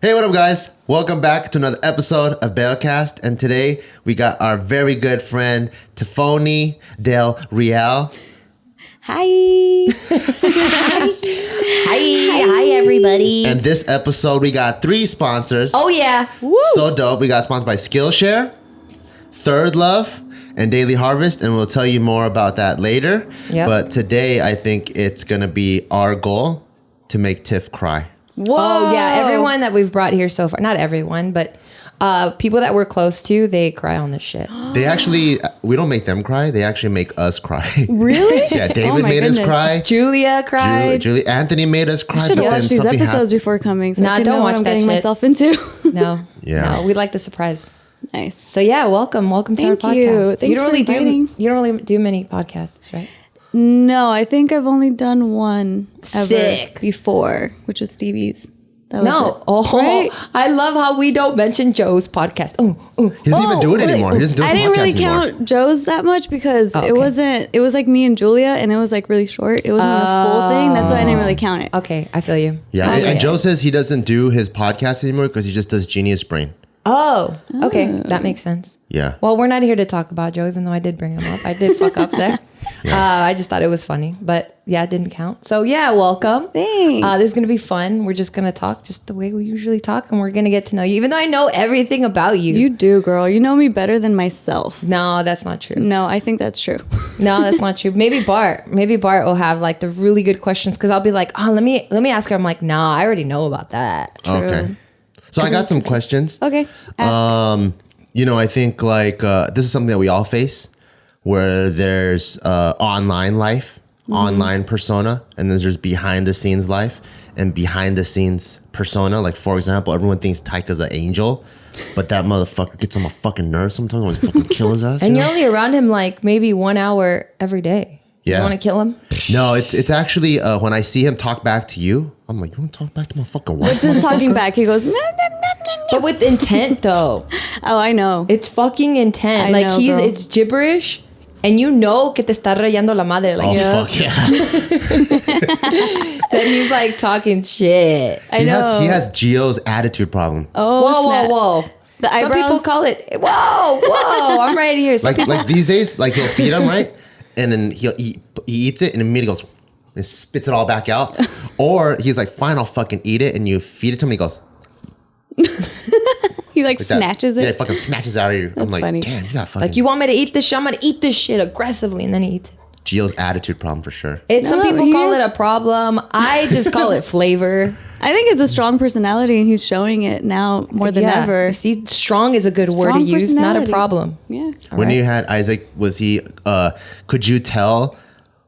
Hey, what up, guys? Welcome back to another episode of BeawCast, and today we got our very good friend Tiffany Del Real. Hi. Hi, everybody. And this episode, we got 3 sponsors. Oh, yeah. Woo. So dope. We got sponsored by Skillshare, Third Love, and Daily Harvest, and we'll tell you more about that later. Yep. But today, I think it's going to be our goal to make Tiff cry. Whoa. Oh, yeah. Everyone that we've brought here so far, not everyone, but people that we're close to, they cry on this shit. They actually, we don't make them cry. They actually make us cry. Really? Yeah, David made us cry. Julia cried. Julie, Anthony made us cry. I should have watched these episodes before coming, so I can know what I'm getting myself into. No. Yeah. No, we like the surprise. Nice. So yeah, welcome to our podcast. Thanks for inviting. You don't really do many podcasts, right? No, I think I've only done one ever Sick. before, which was Stevie's. That was it. Oh, right? I love how we don't mention Joe's podcast. He doesn't even do it anymore. He doesn't do his I didn't really anymore. count Joe's that much because it was like me and Julia, and it was like really short. It wasn't a full thing. That's why I didn't really count it. Okay, I feel you. Yeah, and Joe says he doesn't do his podcast anymore because he just does Genius Brain. Oh, okay. That makes sense. Yeah. Well, we're not here to talk about Joe, even though I did bring him up. I did fuck up there. Yeah. I just thought it was funny, but yeah, it didn't count. So yeah, welcome. Thanks. This is going to be fun. We're just going to talk just the way we usually talk, and we're going to get to know you, even though I know everything about you. You do, girl. You know me better than myself. No, that's not true. No, I think that's true. No, that's not true. Maybe Bart will have like the really good questions because I'll be like, oh, let me ask her. I'm like, nah, I already know about that. True. Okay. So I got some questions. Okay. Ask. I think like this is something that we all face, where there's online life, online persona, and then there's behind the scenes life and behind the scenes persona. Like, for example, everyone thinks Taika's an angel, but that motherfucker gets on my fucking nerves sometimes when he fucking kill his ass. And you're only around him like maybe 1 hour every day. Yeah. You want to kill him? No, it's actually when I see him talk back to you, I'm like, you want to talk back to my fucking wife? What's this talking back? He goes, But with intent though. Oh, I know. It's fucking intent. I know, girl. It's gibberish. And you know que te está rayando la madre. Like, fuck yeah. that he's like talking shit. I know. He has Gio's attitude problem. Oh, snap. Whoa. The Some eyebrows? people call it, whoa. I'm right here. Like these days, like he'll feed him, right? And then he eats it and immediately goes and spits it all back out. Or he's like, fine, I'll fucking eat it. And you feed it to him and he goes. He like snatches it. Yeah, he fucking snatches out of you. I'm like, funny. damn, you got fucking. like, you want me to eat this shit? I'm going to eat this shit aggressively. And then he eats it. Gio's attitude problem for sure. Some No, people he call is- it a problem. I just call it flavor. I think it's a strong personality, and he's showing it now more than ever. See, strong is a good word to Strong use, not a personality. problem. Yeah. When you had Isaac, was he, could you tell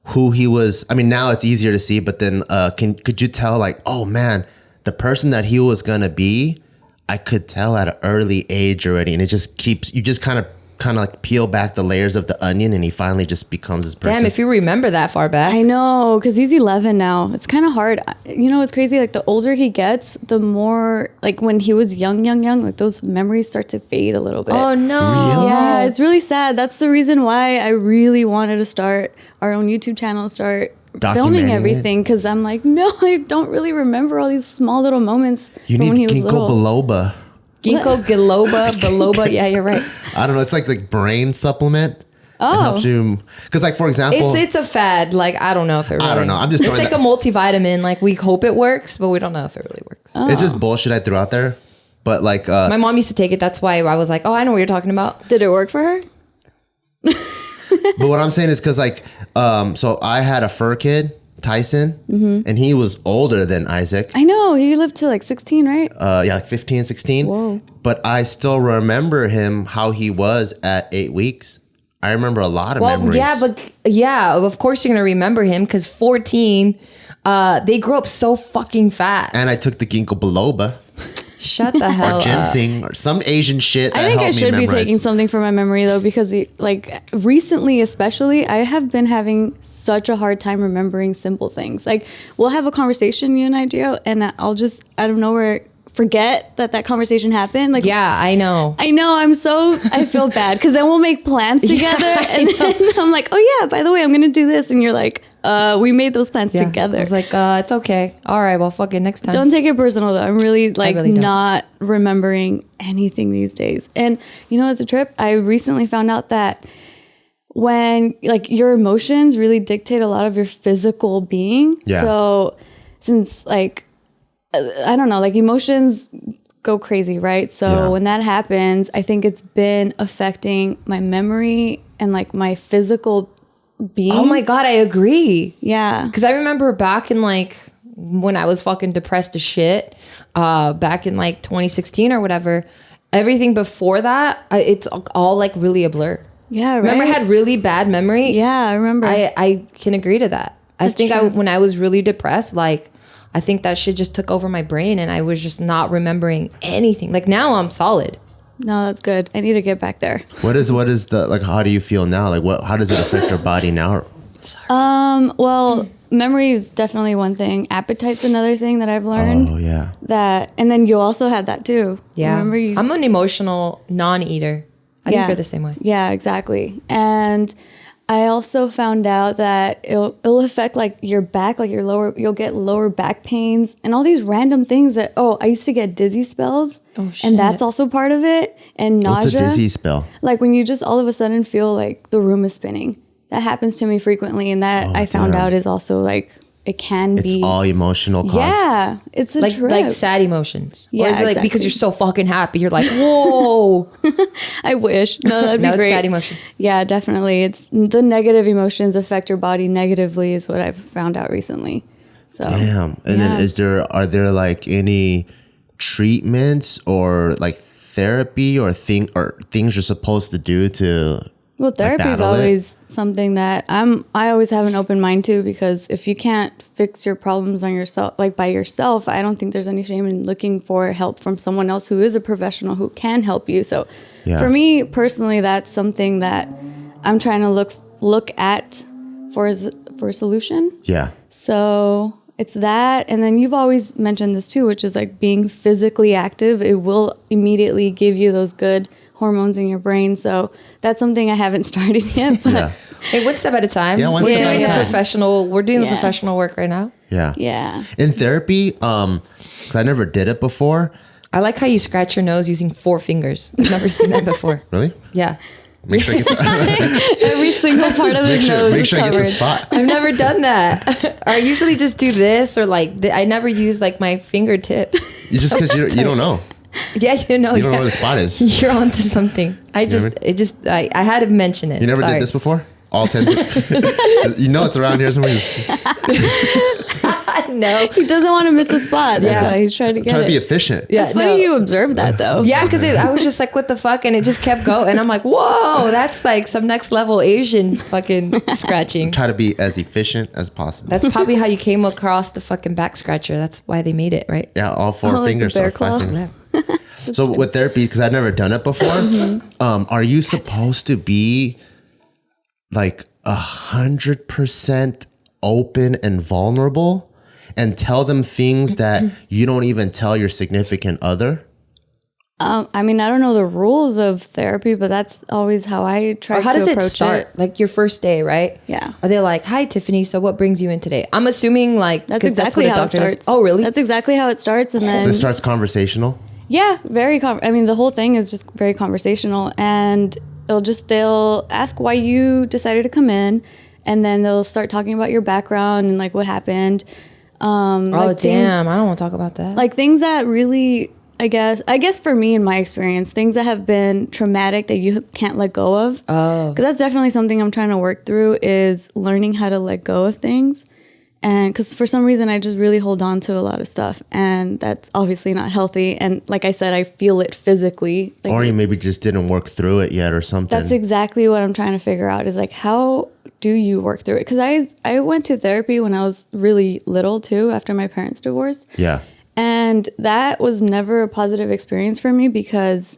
who he was? I mean, now it's easier to see, but then could you tell like, oh man, the person that he was going to be, I could tell at an early age already. And it just keeps, you just kind of like peel back the layers of the onion and he finally just becomes his person. Damn, if you remember that far back. I know, because he's 11 now. It's kind of hard. You know, it's crazy. Like, the older he gets, the more, like, when he was young, like, those memories start to fade a little bit. Oh, no. Really? Yeah, it's really sad. That's the reason why I really wanted to start our own YouTube channel, start filming Documenting everything, because I'm like, no, I don't really remember all these small little moments You from when he need was ginkgo little. biloba. Ginkgo biloba. Yeah, you're right. I don't know. It's like brain supplement. It helps you. Because like, for example. It's a fad. Like, I don't know if it really. I don't know. I'm just It's throwing like a multivitamin. Like, we hope it works, but we don't know if it really works. It's just bullshit I threw out there. But like. My mom used to take it. That's why I was like, oh, I know what you're talking about. Did it work for her? But what I'm saying is because like. So I had a fur kid, Tyson. And he was older than Isaac. I know. He lived to like 16, right? Yeah, like 15, 16. Whoa. But I still remember him how he was at 8 weeks. I remember a lot of memories. Yeah, of course you're gonna remember him because 14, they grow up so fucking fast. And I took the ginkgo biloba Shut the hell or up. ginseng or some Asian shit. That I think I helped me should be memorize. taking something from my memory though, because like recently, especially, I have been having such a hard time remembering simple things. Like, we'll have a conversation, you and I, Gio, and I'll just out of nowhere forget that conversation happened. Like, Yeah, I know. I feel bad because then we'll make plans together, and then I'm like, oh yeah, by the way, I'm gonna do this, and you're like, we made those plans Yeah. together. I was like, it's okay. All right, well, fuck it, next time. Don't take it personal though. I'm really really don't. not remembering anything these days. And you know, it's a trip. I recently found out that when like your emotions really dictate a lot of your physical being. Yeah. So since like, I don't know, like emotions go crazy, right? So Yeah. when that happens, I think it's been affecting my memory and like my physical being. Oh my God, I agree. Yeah. Because I remember back in like when I was fucking depressed as shit, back in like 2016 or whatever, everything before that, it's all like really a blur. Yeah, right. Remember I had really bad memory? Yeah, I remember. I can agree to that. I That's think true. when I was really depressed, like I think that shit just took over my brain and I was just not remembering anything. Like now I'm solid. No, that's good. I need to get back there. What is the like? How do you feel now? Like how does it affect your body now? Well, memory is definitely one thing. Appetite's another thing that I've learned. Oh yeah. And then you also had that too. Yeah. Remember you? I'm an emotional non-eater. I think you're the same way. Yeah, exactly. And I also found out that it'll affect like your back, like you'll get lower back pains and all these random things that, I used to get dizzy spells. Oh, shit. And that's also part of it. And nausea. What's a dizzy spell? Like when you just all of a sudden feel like the room is spinning. That happens to me frequently. And that I found damn. out is also like, it can be. It's all emotional cause. Yeah. It's a Like trip. like sad emotions. Yeah, Or is it like exactly. because you're so fucking happy, you're like, whoa. I wish. No, that'd be No, it's great. sad emotions. Yeah, definitely. It's the negative emotions affect your body negatively is what I've found out recently. So Damn. And then are there like any treatments or like therapy or things you're supposed to do to well, therapy is battle it? always something that I always have an open mind to, because if you can't fix your problems on yourself, like by yourself, I don't think there's any shame in looking for help from someone else who is a professional who can help you. So for me personally, that's something that I'm trying to look at for a solution. Yeah. So it's that. And then you've always mentioned this too, which is like being physically active. It will immediately give you those good hormones in your brain. So that's something I haven't started yet. But Yeah. Hey, one step at a time. Yeah, one we're step at a doing time. We're doing the Yeah. professional work right now. Yeah. yeah. In therapy, 'cause I never did it before. I like how you scratch your nose using 4 fingers. I've never seen that before. Really? Yeah. Make sure I get the, Every single part of his nose make is sure I get the covered. spot. I've never done that. I usually just do this or like, I never use like my fingertips. You just because you don't know. Yeah, You don't know yeah. where the spot is. You're onto something. I had to mention it. You never Sorry. did this before? All 10? You know it's around here somewhere. No. He doesn't want to miss a spot. That's Yeah. why he's trying to get Try to be it. efficient. Yeah, It's funny you observed that though. Yeah, because I was just like, what the fuck? And it just kept going. And I'm like, whoa, that's like some next level Asian fucking scratching. Try to be as efficient as possible. That's probably how you came across the fucking back scratcher. That's why they made it, right? Yeah, all 4 Oh, like the fingers bear or 5 claw? fingers. So with therapy, because I've never done it before, are you supposed to be like 100% open and vulnerable and tell them things that you don't even tell your significant other? I mean, I don't know the rules of therapy, but that's always how I try Or how to does it approach start? it. Like your first day, right? Yeah. Are they like, hi, Tiffany, so what brings you in today? I'm assuming like, That's 'cause exactly what a how it doctor does. starts. Oh, really? That's exactly how it starts. And So then it starts conversational. yeah, I mean, the whole thing is just very conversational, and they'll ask why you decided to come in, and then they'll start talking about your background and like what happened. Oh, like damn. I don't want to talk about that. Like things that really, I guess for me in my experience, things that have been traumatic that you can't let go of. Oh. Because that's definitely something I'm trying to work through, is learning how to let go of things. And because for some reason I just really hold on to a lot of stuff, and that's obviously not healthy. And like I said, I feel it physically. Like, Or you maybe just didn't work through it yet or something. that's exactly what I'm trying to figure out, is like, how do you work through it? Because I went to therapy when I was really little too, after my parents' divorce. Yeah. And that was never a positive experience for me, because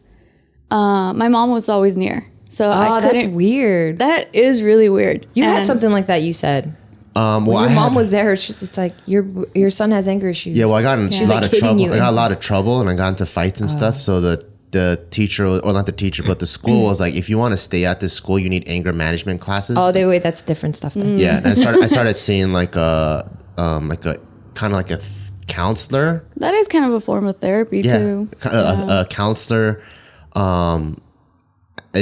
my mom was always near. So I that's couldn't. weird. That is really weird. You had And- something like that, you said. Well, When your I mom had- was there, it's like, your son has anger issues. Yeah, well, I got in She's a like lot of hitting trouble. you I got a and- lot of trouble, and I got into fights and stuff. So the the teacher, or not the teacher, but the school was like, if you want to stay at this school, you need anger management classes. Oh, wait, that's different stuff then. Yeah, and I started seeing like a kind of like a counselor. That is kind of a form of therapy too. A counselor. And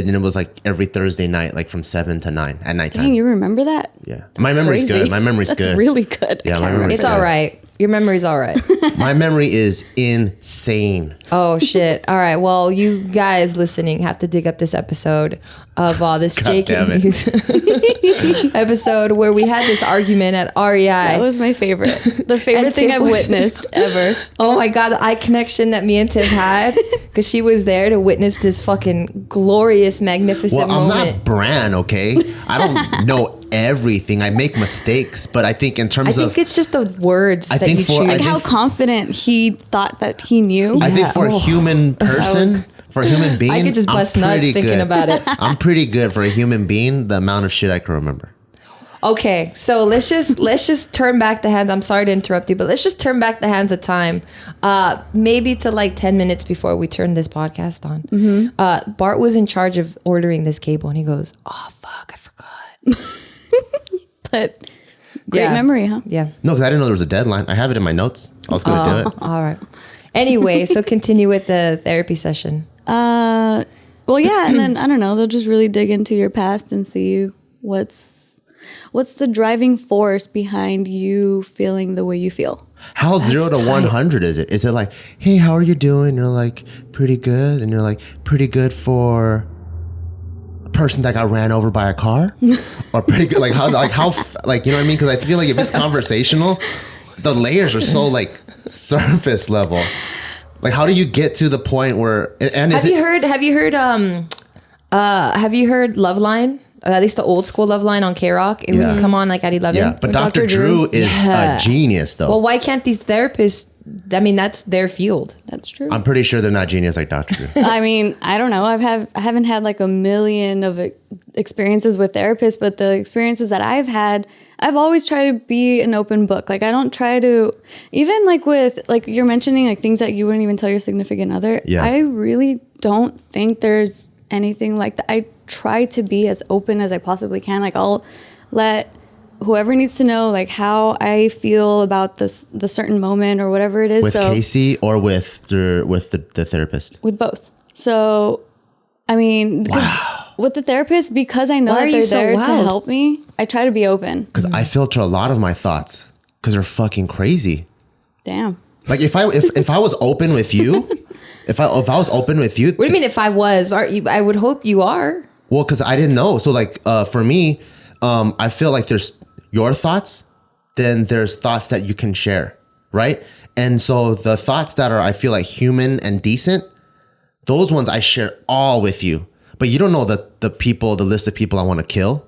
it was like every Thursday night, like from 7 to 9 at nighttime. Dang, you remember that? Yeah. My memory's Crazy. good. My memory's That's good. That's really good. Yeah, my memory's It's good. all right. Your memory's all right. My memory is insane. Oh, shit. All right. Well, you guys listening have to dig up this episode of this God Jake damn and it. Muse episode where we had this argument at REI. That was my favorite. The favorite And thing Tiff I've was- witnessed ever. Oh my God, the eye connection that me and Tiff had because she was there to witness this fucking glorious, magnificent Well, I'm moment. not Bran, okay? I don't know everything. I make mistakes, but I think in I terms think of, it's just the words I that think you for- choose. I Like how think- confident he thought that he knew. I think for a oh. human person, for a human being, I could just I'm bust nuts pretty thinking good. about it. I'm pretty good for a human being, the amount of shit I can remember. Okay, so let's just turn back the hands. I'm sorry to interrupt you, but let's just turn back the hands of time, maybe to like 10 minutes before we turn this podcast on. Mm-hmm. Bart was in charge of ordering this cable, and he goes, "Oh fuck, I forgot." But great Yeah. memory, huh? Yeah. No, because I didn't know there was a deadline. I have it in my notes. I was going to do it. All right. Anyway, so continue with the therapy session. Well, yeah, and then I don't know. They'll just really dig into your past and see what's the driving force behind you feeling the way you feel. How 0 to tight. 100 is it? Is it like, hey, how are you doing? And you're like, pretty good. And you're like, pretty good for a person that got ran over by a car? Or pretty good, like how, you know what I mean? Because I feel like if it's conversational, the layers are so like surface level. Like, how do you get to the point where, and is Have you heard Love Line? At least the old school Love Line on K-Rock. It Yeah. would come on like at 11. Yeah, but With Dr. Dr. Drew Drew? is Yeah. a genius, though. Well, why can't these therapists? I mean, that's their field. That's true. I'm pretty sure they're not genius like Dr. Drew. I mean, I don't know. I haven't had like a million of experiences with therapists, but the experiences that I've had, I've always tried to be an open book. Like I don't try to, even like with like you're mentioning like things that you wouldn't even tell your significant other. Yeah. I really don't think there's anything like that. I try to be as open as I possibly can. Like I'll let whoever needs to know like how I feel about the certain moment or whatever it is. With Casey or with the therapist? With both. So, I mean, with the therapist, because I know Why that are they're you so there to wild? help me, I try to be open. Because I filter a lot of my thoughts because they're fucking crazy. Damn. Like if I was open with you, if I was open with you, What do you mean if I was? I would hope you are. well, because I didn't know. So like for me, I feel like there's your thoughts, then there's thoughts that you can share, right? And so the thoughts that are I feel like human and decent, those ones I share all with you. But you don't know the list of people I want to kill.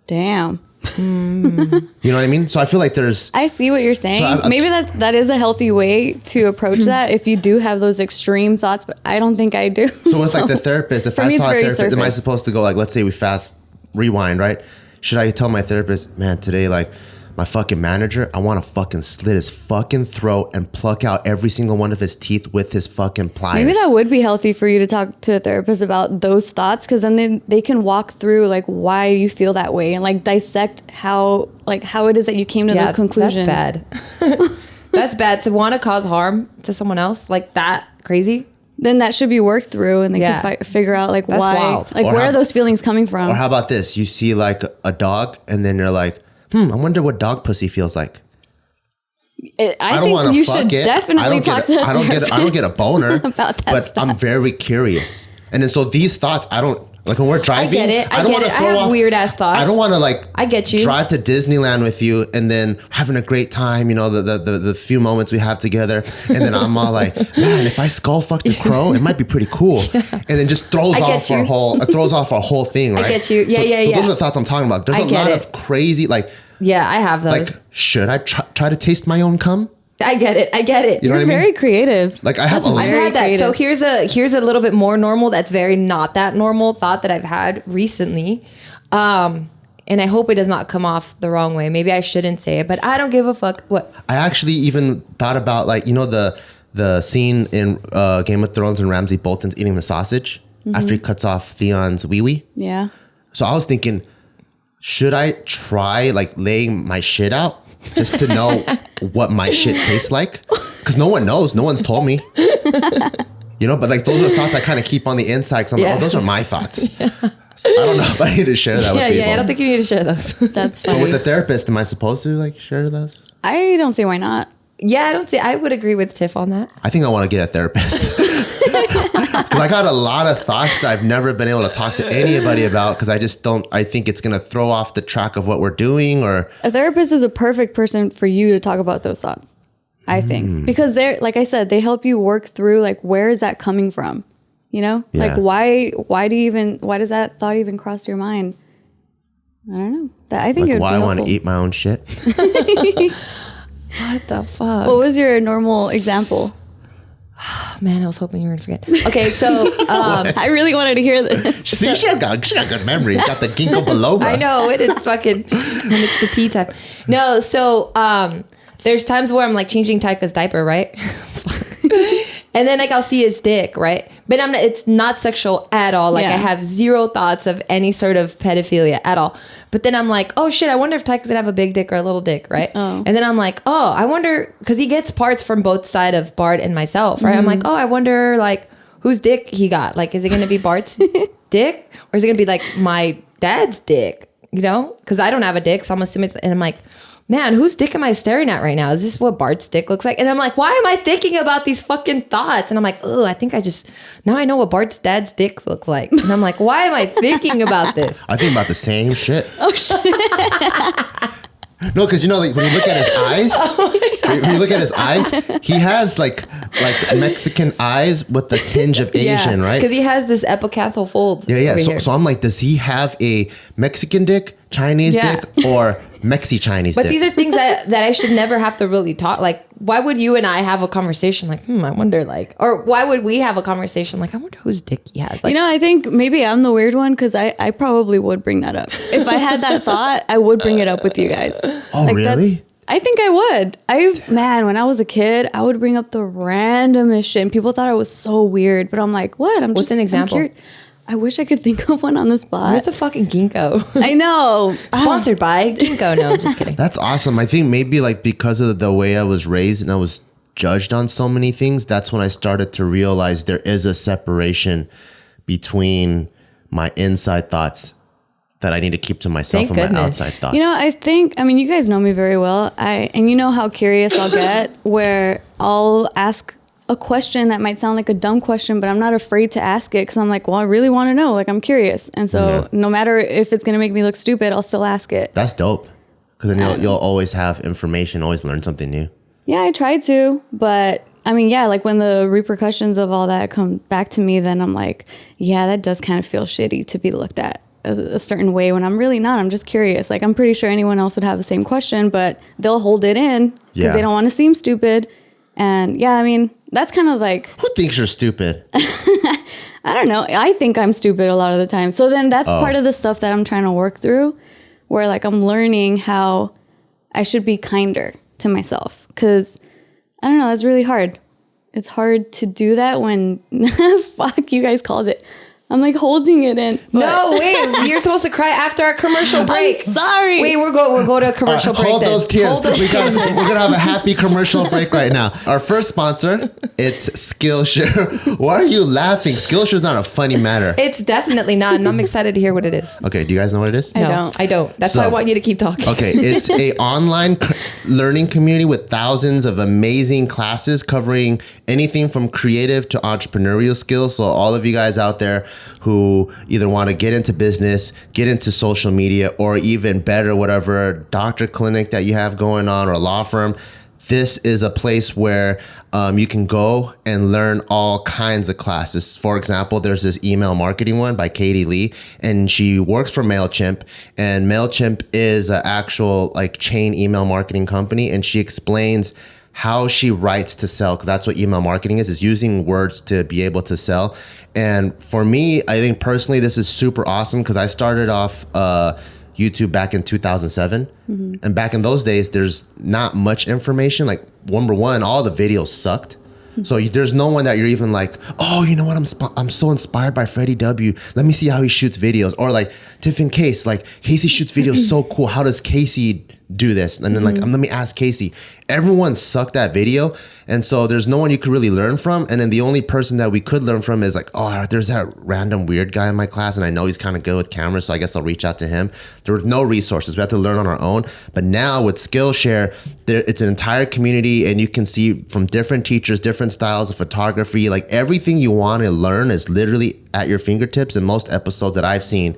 Damn. You know what I mean? So I feel like there's I see what you're saying. So I've- Maybe that is a healthy way to approach that if you do have those extreme thoughts, but I don't think I do. So with like the therapist, if for I me, saw a it's very therapist, am I surface. supposed to go like, let's say we fast rewind, right? Should I tell my therapist, man, today like my fucking manager, I want to fucking slit his fucking throat and pluck out every single one of his teeth with his fucking pliers. Maybe that would be healthy for you to talk to a therapist about those thoughts, because then they can walk through like why you feel that way and like dissect how it is that you came to those conclusions. That's bad. That's bad to want to cause harm to someone else like that. Crazy. Then that should be worked through, and they Yeah. can figure out like That's why, wild. like Or where how- are those feelings coming from? Or how about this? You see like a dog and then you're like, I wonder what dog pussy feels like. I don't want think to you fuck should it. definitely talk to. I don't get a boner about that but I'm very curious. And then so these thoughts, I don't like when we're driving. I get it. I don't get wanna it. I throw have off- weird-ass thoughts. I don't want to like. I get you. Drive to Disneyland with you and then having a great time. You know the few moments we have together, and then I'm all like, man, if I skull fuck the crow, it might be pretty cool. And then just throws I get off our you. whole thing. Right? get you. Yeah, so, yeah, so yeah. those are the thoughts I'm talking about. There's I a get lot it. of crazy like Yeah, I have those. should I try to taste my own cum? I get it. I get it. You know what I mean? Very creative. Like I have a I've Very had that. So creative. here's a little bit more normal. That's very not that normal thought that I've had recently. And I hope it does not come off the wrong way. Maybe I shouldn't say it, but I don't give a fuck. What? I actually even thought about like, you know, the scene in Game of Thrones when Ramsay Bolton's eating the sausage after he cuts off Theon's wee-wee. Yeah. So I was thinking, should I try like laying my shit out just to know what my shit tastes like? Because no one knows. No one's told me. You know, but like those are the thoughts I kind of keep on the inside because I'm like, oh, those are my thoughts. So I don't know if I need to share that with people. Yeah, I don't think you need to share those. That's funny. But with the therapist, am I supposed to like share those? I don't see why not. Yeah, I would agree with Tiff on that. I think I want to get a therapist. Because I got a lot of thoughts that I've never been able to talk to anybody about because I think it's going to throw off the track of what we're doing or. A therapist is a perfect person for you to talk about those thoughts, I think. Because they're, like I said, they help you work through like, where is that coming from? You know, Yeah. like why does that thought even cross your mind? I don't know. I think it would Why be I want to helpful. eat my own shit. What the fuck? What was your normal example? Man, I was hoping you were gonna forget. Okay, so I really wanted to hear this. See, she got good memory. Got the ginkgo biloba. I know it is fucking when it's the tea time. No, so there's times where I'm like changing Tyka's diaper, right? And then like I'll see his dick, right? But it's not sexual at all. Like Yeah. I have zero thoughts of any sort of pedophilia at all. But then I'm like, oh shit, I wonder if Tyka's gonna have a big dick or a little dick, right? Oh. And then I'm like, oh, I wonder, because he gets parts from both sides of Bart and myself, right? I'm like, oh, I wonder like whose dick he got. Like, is it gonna be Bart's dick? Or is it gonna be like my dad's dick? You know? Because I don't have a dick, so I'm assuming and I'm like, man, whose dick am I staring at right now? Is this what Bart's dick looks like? And I'm like, why am I thinking about these fucking thoughts? And I'm like, oh, I think now I know what Bart's dad's dick look like. And I'm like, why am I thinking about this? I think about the same shit. Oh shit. No, because you know, like when you look at his eyes, when you look at his eyes, he has like Mexican eyes with the tinge of Asian, right? Because he has this epicanthal fold. Yeah. over here. So I'm like, does he have a Mexican dick, Chinese Yeah. dick, or Mexi-Chinese But dick? these are things that I should never have to really talk. Like, why would you and I have a conversation like, I wonder, like, or why would we have a conversation like, I wonder whose dick he has? Like, You know, I think maybe I'm the weird one because I probably would bring that up. If I had that thought, I would bring it up with you guys. Oh, really? I think I would. When I was a kid, I would bring up the randomest shit. And people thought I was so weird. But I'm like, what? What's an example? I wish I could think of one on the spot. where's the fucking ginkgo? I know. Sponsored by ginkgo. No, I'm just kidding. That's awesome. I think maybe like because of the way I was raised and I was judged on so many things, that's when I started to realize there is a separation between my inside thoughts that I need to keep to myself Thank and my goodness. outside thoughts. You know, you guys know me very well. And you know how curious I'll get where I'll ask a question that might sound like a dumb question, but I'm not afraid to ask it because I'm like, well, I really want to know. Like, I'm curious. And so no matter if it's going to make me look stupid, I'll still ask it. That's dope. Because then you'll always have information, always learn something new. Yeah, I try to. But I mean, yeah, like when the repercussions of all that come back to me, then I'm like, yeah, that does kind of feel shitty to be looked at a certain way when I'm really not. I'm just curious. Like, I'm pretty sure anyone else would have the same question, but they'll hold it in because they don't want to seem stupid. And yeah, I mean, that's kind of like... Who thinks you're stupid? I don't know. I think I'm stupid a lot of the time. So then that's part of the stuff that I'm trying to work through, where like I'm learning how I should be kinder to myself. Because, I don't know, that's really hard. It's hard to do that when... Fuck, you guys called it. I'm like holding it in. No, wait. You're supposed to cry after our commercial break. I'm sorry. Wait, we'll go to a commercial break. Hold then. those tears. Hold those We're tears. gonna have a happy commercial break right now. Our first sponsor, it's Skillshare. Why are you laughing? Skillshare is not a funny matter. It's definitely not, and I'm excited to hear what it is. Okay, do you guys know what it is? I don't. That's why I want you to keep talking. Okay, it's a online learning community with thousands of amazing classes covering anything from creative to entrepreneurial skills. So all of you guys out there who either want to get into business, get into social media, or even better, whatever doctor clinic that you have going on or law firm, this is a place where you can go and learn all kinds of classes. For example, there's this email marketing one by Katie Lee, and she works for MailChimp, and MailChimp is an actual like chain email marketing company, and she explains how she writes to sell, because that's what email marketing is using words to be able to sell. And for me, I think personally, this is super awesome because I started off YouTube back in 2007. And back in those days, there's not much information. Like, number one, all the videos sucked. So there's no one that you're even like, oh, you know what? I'm so inspired by Freddie W. Let me see how he shoots videos. Or like Tiffany Case, like Casey shoots videos so cool. How does Casey do this? And then like, let me ask Casey. Everyone sucked that video. And so there's no one you could really learn from. And then the only person that we could learn from is like, oh, there's that random weird guy in my class. And I know he's kind of good with cameras. So I guess I'll reach out to him. There were no resources. We had to learn on our own. But now with Skillshare, it's an entire community and you can see from different teachers, different styles of photography, like everything you want to learn is literally at your fingertips. And most episodes that I've seen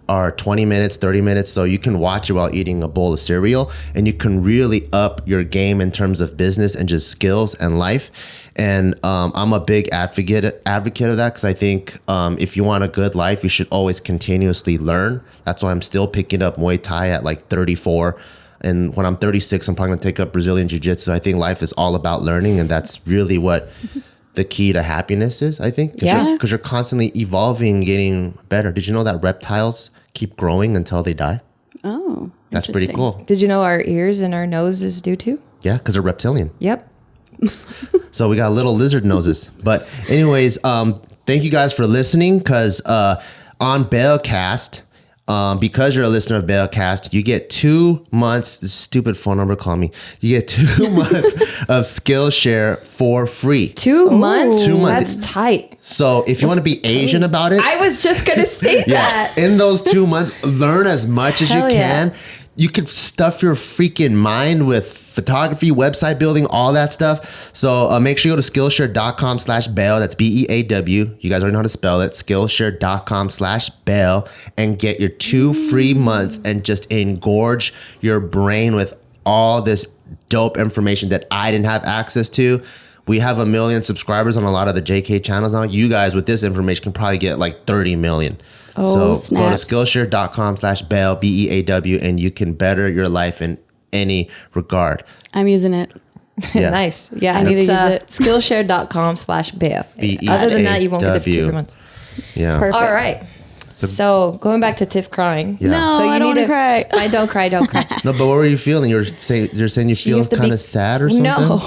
are 20 minutes, 30 minutes. So you can watch it while eating a bowl of cereal and you can really up your game in terms of business and just skills and life. And I'm a big advocate of that because I think if you want a good life, you should always continuously learn. That's why I'm still picking up Muay Thai at like 34. And when I'm 36, I'm probably going to take up Brazilian Jiu-Jitsu. I think life is all about learning. And that's really what the key to happiness is, I think. Because you're constantly evolving, getting better. Did you know that reptiles keep growing until they die? Oh, that's pretty cool. Did you know our ears and our noses do too? Yeah, because they're reptilian. Yep. So we got little lizard noses. But anyways, thank you guys for listening because on BeawCast, because you're a listener of BeawCast, you get 2 months, this stupid phone number, call me. You get 2 months of Skillshare for free. 2 months? 2 months. That's tight. So if you want to be Asian about it. I was just going to say that. In those 2 months, learn as much as you can. Yeah. You could stuff your freaking mind with photography, website building, all that stuff. So make sure you go to Skillshare.com/BEAW. That's BEAW. You guys already know how to spell it. Skillshare.com/BEAW and get your 2 free months and just engorge your brain with all this dope information that I didn't have access to. We have 1 million subscribers on a lot of the JK channels now. You guys with this information can probably get like 30 million. So snaps. go to Skillshare.com/BEAW, BEAW, and you can better your life in any regard. I'm using it. Yeah. Nice. Yeah, I need to use it. Skillshare.com/BEAW. BEAW. Other than that, you won't get the 2 free months. Yeah. Perfect. All right. So going back to Tiff crying. Yeah. No, So you I don't want to cry. I don't cry. Don't cry. No, but what were you feeling? You're saying you feel have to kind be- of sad or something? No.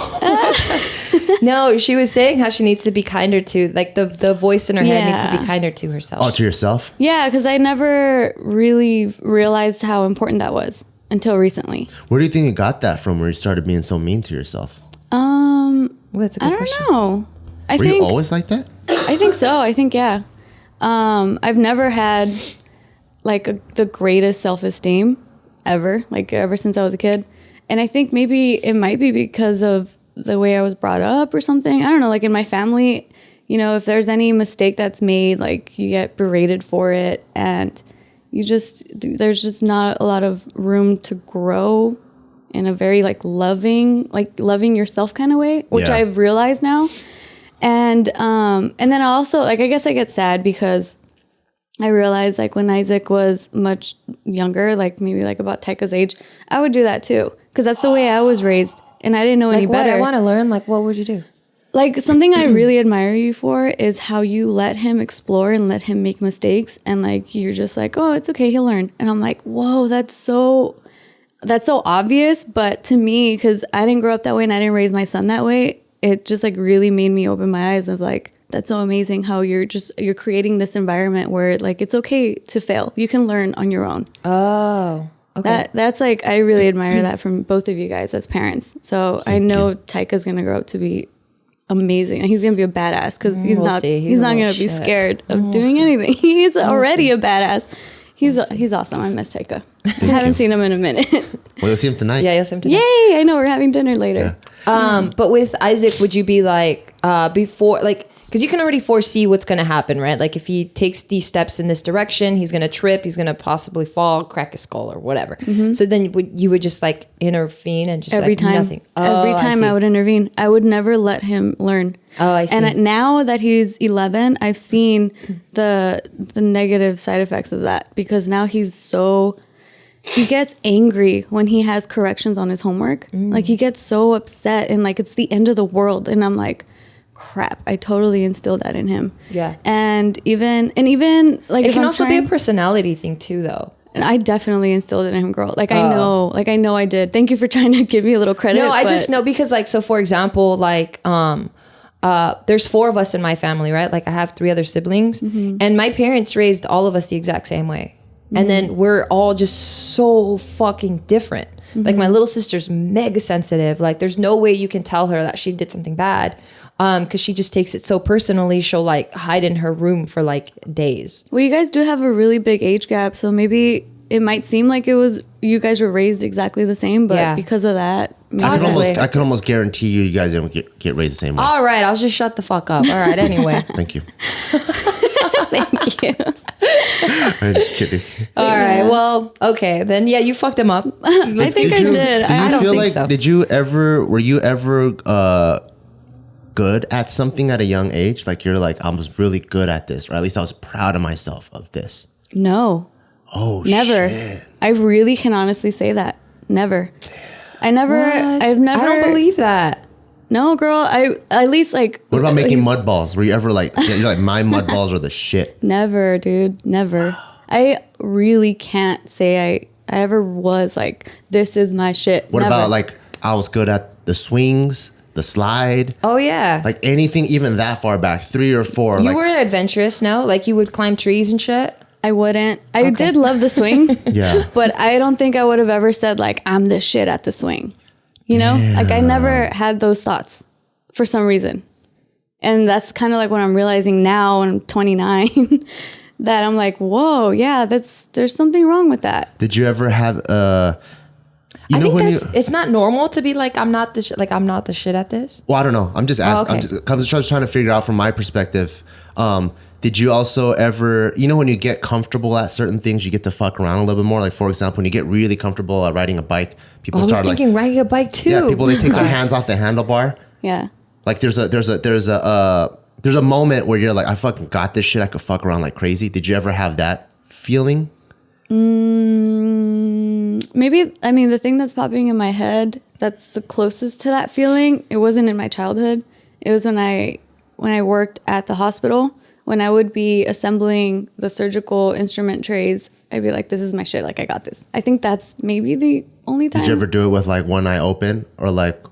No, she was saying how she needs to be kinder to, like the voice in her head needs to be kinder to herself. Oh, to yourself? Yeah, because I never really realized how important that was until recently. Where do you think you got that from where you started being so mean to yourself? Well, that's a good I don't question. know. Were you always like that? I think so. I think, yeah. I've never had like the greatest self-esteem ever, like ever since I was a kid. And I think maybe it might be because of the way I was brought up or something. I don't know, like in my family, you know, if there's any mistake that's made, like you get berated for it and there's just not a lot of room to grow in a very loving yourself kind of way, which Yeah. I've realized now. And then also, I guess I get sad because I realized when Isaac was much younger, maybe about Taika's age, I would do that too. Because that's the way I was raised. And I didn't know any better. I want to learn. What would you do? Something I really admire you for is how you let him explore and let him make mistakes. And you're just oh, it's okay, he'll learn. And I'm like, whoa, that's so obvious. But to me, because I didn't grow up that way and I didn't raise my son that way, it just really made me open my eyes of that's so amazing how you're creating this environment where it's okay to fail. You can learn on your own. Oh, okay. That's I really admire that from both of you guys as parents. So I know Taika's gonna grow up to be amazing. And he's gonna be a badass because he's We'll not see. he's a not little gonna be shit. scared of doing anything. He's already a badass. He's awesome. I miss Taika. I haven't seen him in a minute. Well, you'll see him tonight. Yeah, you'll see him today. Yay! I know we're having dinner later. But with Isaac, would you be before, because you can already foresee what's going to happen, right? If he takes these steps in this direction, he's going to trip, he's going to possibly fall, crack his skull or whatever. So then you would just intervene and just Every time. nothing. Every time I would intervene. I would never let him learn. Oh, I see. And now that he's 11, I've seen the negative side effects of that because now he gets angry when he has corrections on his homework. He gets so upset and it's the end of the world. And I'm like, crap, I totally instilled that in him. Yeah. And even It if can I'm also be a personality thing too, though. and I definitely instilled it in him, girl. I know I did. Thank you for trying to give me a little credit. No, I just know because so for example, there's 4 of us in my family, right? Like I have 3 other siblings, and my parents raised all of us the exact same way. And then we're all just so fucking different. Like my little sister's mega sensitive. Like there's no way you can tell her that she did something bad. Because she just takes it so personally. She'll like hide in her room for like days. Well, you guys do have a really big age gap, so maybe it might seem like it was you guys were raised exactly the same, but because of that, I can almost guarantee you guys didn't get raised the same way. All right, I'll just shut the fuck up. All right, anyway. Thank you. Thank you. I'm just kidding. All right, well, okay, then yeah, you fucked him up. I think I did. I don't think so. Were you ever good at something at a young age? Like you're like, I was really good at this, or at least I was proud of myself of this. No. Oh, never. Shit. I really can honestly say that. Never. I've never. I don't believe that. No, girl. I at least like. What about making mud balls? Were you ever like, you're like, my mud balls are the shit? Never, dude. Never. I really can't say I ever was like, this is my shit. What Never. about like, I was good at the swings, the slide? Oh yeah. Like anything even that far back, 3 or 4. You like, were adventurous, no? Like you would climb trees and shit? I wouldn't. I did love the swing. Yeah. But I don't think I would have ever said like, I'm the shit at the swing. You know? Like I never had those thoughts for some reason. And that's kind of like what I'm realizing now when I'm 29 that I'm like, whoa, yeah, there's something wrong with that. Did you ever have I think it's not normal to be like, I'm not the shit at this. Well, I don't know. I'm just asking. Okay. I'm just trying to figure out from my perspective. Did you also ever, when you get comfortable at certain things, you get to fuck around a little bit more? Like, for example, when you get really comfortable at riding a bike, people I was start thinking riding a bike too. Yeah, people, they take their hands off the handlebar. Yeah. Like there's a moment where you're like, I fucking got this shit. I could fuck around like crazy. Did you ever have that feeling? Maybe, I mean, the thing that's popping in my head that's the closest to that feeling, it wasn't in my childhood. It was when I worked at the hospital. When I would be assembling the surgical instrument trays, I'd be like, this is my shit. Like, I got this. I think that's maybe the only time. Did you ever do it with like one eye open? Or like,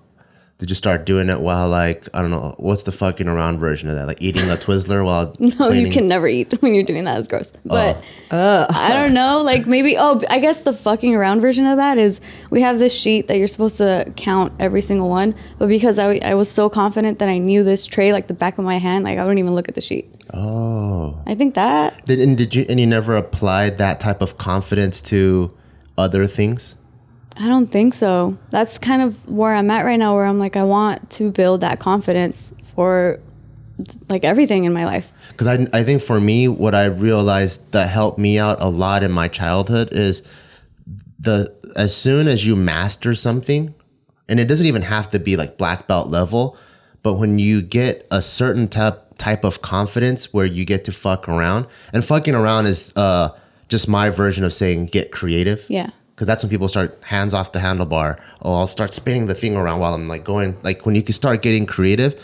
did you start doing it while like, I don't know, what's the fucking around version of that? Like eating a Twizzler while No, cleaning? you can never eat when you're doing that. It's gross. But I don't know. Like maybe, I guess the fucking around version of that is we have this sheet that you're supposed to count every single one. But because I was so confident that I knew this tray like the back of my hand, like I wouldn't even look at the sheet. Oh. I think that. Did you never applied that type of confidence to other things? I don't think so. That's kind of where I'm at right now, where I'm like, I want to build that confidence for like everything in my life. Because I think for me, what I realized that helped me out a lot in my childhood is as soon as you master something, and it doesn't even have to be like black belt level, but when you get a certain type of confidence where you get to fuck around, and fucking around is just my version of saying get creative. Yeah. Because that's when people start hands off the handlebar. Oh, I'll start spinning the thing around while I'm like going. Like when you can start getting creative,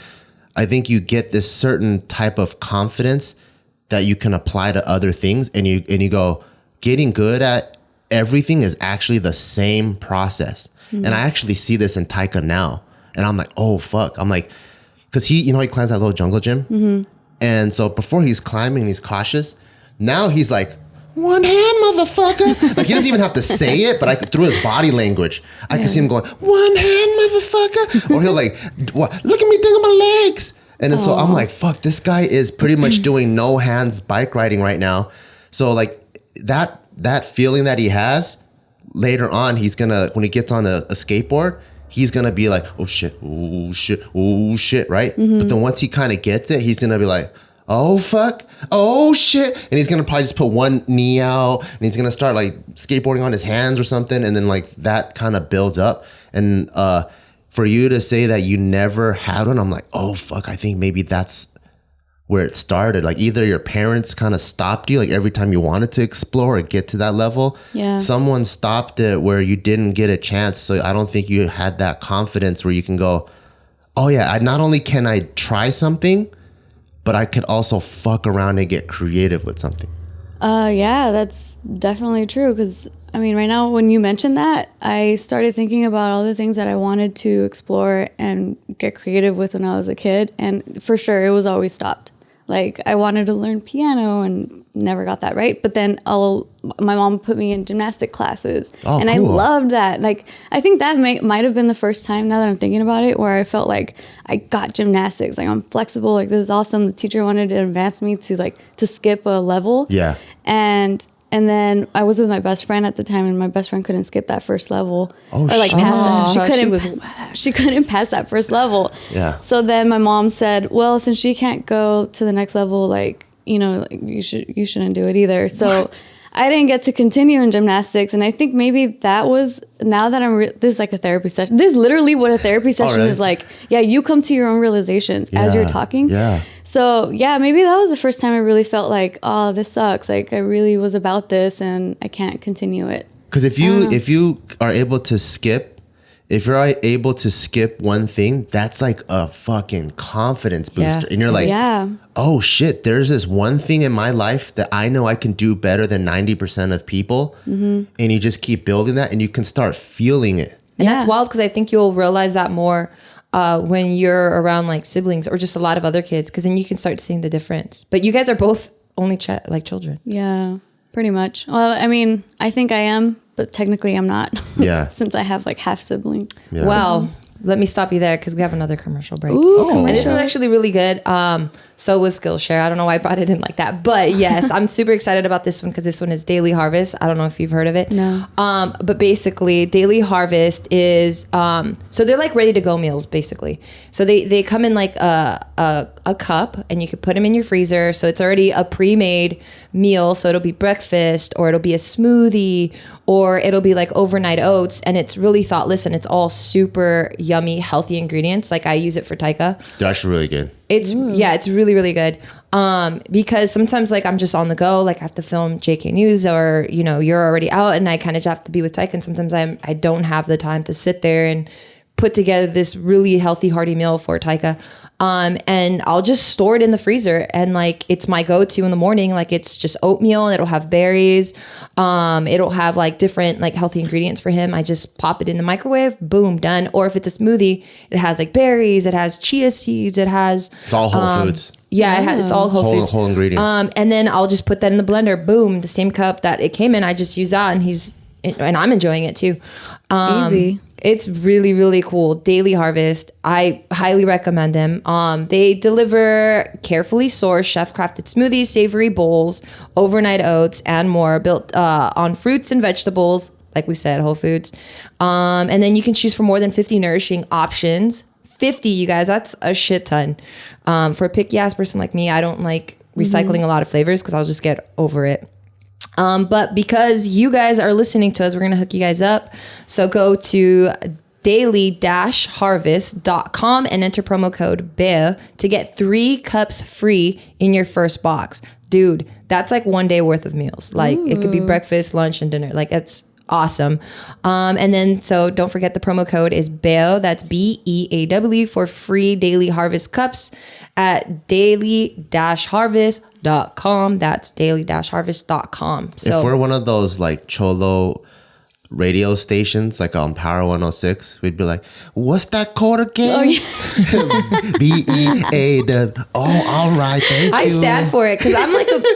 I think you get this certain type of confidence that you can apply to other things. And you go, getting good at everything is actually the same process. Mm-hmm. And I actually see this in Taika now. And I'm like, oh, fuck. I'm like, because he climbs that little jungle gym. Mm-hmm. And so before he's climbing, he's cautious. Now he's like, one hand, motherfucker. Like he doesn't even have to say it, but through his body language, I can see him going, one hand, motherfucker. Or he'll like, look at me dig on my legs. And then so I'm like, fuck, this guy is pretty much doing no hands bike riding right now. So like that feeling that he has later on, he's gonna, when he gets on a skateboard, he's gonna be like, oh shit, right? Mm-hmm. But then once he kind of gets it, he's gonna be like, oh fuck, oh shit. And he's gonna probably just put one knee out and he's gonna start like skateboarding on his hands or something. And then like that kind of builds up. And for you to say that you never had one, I'm like, oh fuck, I think maybe that's where it started. Like either your parents kind of stopped you, like every time you wanted to explore or get to that level. Yeah. Someone stopped it where you didn't get a chance. So I don't think you had that confidence where you can go, oh yeah, not only can I try something, but I could also fuck around and get creative with something. Yeah, that's definitely true. Because I mean, right now, when you mentioned that, I started thinking about all the things that I wanted to explore and get creative with when I was a kid. And for sure, it was always stopped. Like, I wanted to learn piano and never got that right. But then my mom put me in gymnastic classes. Oh, and cool. I loved that. Like, I think that might have been the first time, now that I'm thinking about it, where I felt like I got gymnastics. Like, I'm flexible. Like, this is awesome. The teacher wanted to advance me to skip a level. Yeah. And then I was with my best friend at the time, and my best friend couldn't skip that first level. Oh, or like shit. pass that. Oh, She couldn't pass that first level. Yeah. So then my mom said, "Well, since she can't go to the next level, like, you know, like, you shouldn't do it either." So I didn't get to continue in gymnastics, and I think maybe that was, now that this is like a therapy session. This is literally what a therapy session really? is like. Yeah, you come to your own realizations as you're talking. Yeah. So yeah, maybe that was the first time I really felt like, oh, this sucks. Like, I really was about this, and I can't continue it. Because if you are able to skip, if you're able to skip one thing, that's like a fucking confidence booster. Yeah. And you're like, Yeah. oh shit, there's this one thing in my life that I know I can do better than 90% of people. And you just keep building that, and you can start feeling it. And Yeah. that's wild, because I think you'll realize that more when you're around like siblings or just a lot of other kids, because then you can start seeing the difference. But you guys are both only children. Yeah, pretty much. Well, I mean, I think I am, but technically I'm not. Yeah. Since I have like half sibling. Yeah. Well, let me stop you there, because we have another commercial break. Ooh, And this is commercial. actually really good. So was Skillshare. I don't know why I brought it in like that. But yes, I'm super excited about this one, because this one is Daily Harvest. I don't know if you've heard of it. No. But basically, Daily Harvest is, so they're like ready to go meals, basically. So they come in like a cup, and you can put them in your freezer. So it's already a pre-made meal. So it'll be breakfast, or it'll be a smoothie, or it'll be like overnight oats. And it's really thoughtless, and it's all super yummy, healthy ingredients. Like, I use it for Taika. They're actually really good. It's it's really, really good. Because sometimes, like, I'm just on the go, like I have to film JK News, or, you know, you're already out, and I kind of have to be with Taika. And sometimes I don't have the time to sit there and put together this really healthy, hearty meal for Taika. And I'll just store it in the freezer, and like, it's my go-to in the morning. Like, it's just oatmeal, and it'll have berries. It'll have like different like healthy ingredients for him. I just pop it in the microwave, boom, done. Or if it's a smoothie, it has like berries, it has chia seeds, it has, It's all whole foods. yeah, it's all whole foods. Whole ingredients. And then I'll just put that in the blender, boom, the same cup that it came in. I just use that, and I'm enjoying it too. Easy. It's really, really cool. Daily Harvest. I highly recommend them. They deliver carefully sourced, chef-crafted smoothies, savory bowls, overnight oats, and more, built on fruits and vegetables, like we said, whole foods. And then you can choose from more than 50 nourishing options. 50, you guys, that's a shit ton. For a picky-ass person like me, I don't like recycling a lot of flavors, because I'll just get over it. But because you guys are listening to us, we're going to hook you guys up. So go to daily-harvest.com and enter promo code BEAW to get 3 cups free in your first box. Dude, that's like one day worth of meals. Like, it could be breakfast, lunch, and dinner. Like, it's awesome. And then, so don't forget, the promo code is BEAW. That's BEAW for free Daily Harvest cups at daily-harvest.com. That's daily-harvest.com. So If we're one of those like cholo radio stations, like on Power 106, we'd be like, what's that code again? Oh, yeah. BEAW. Oh, all right. Thank you. I stand for it, because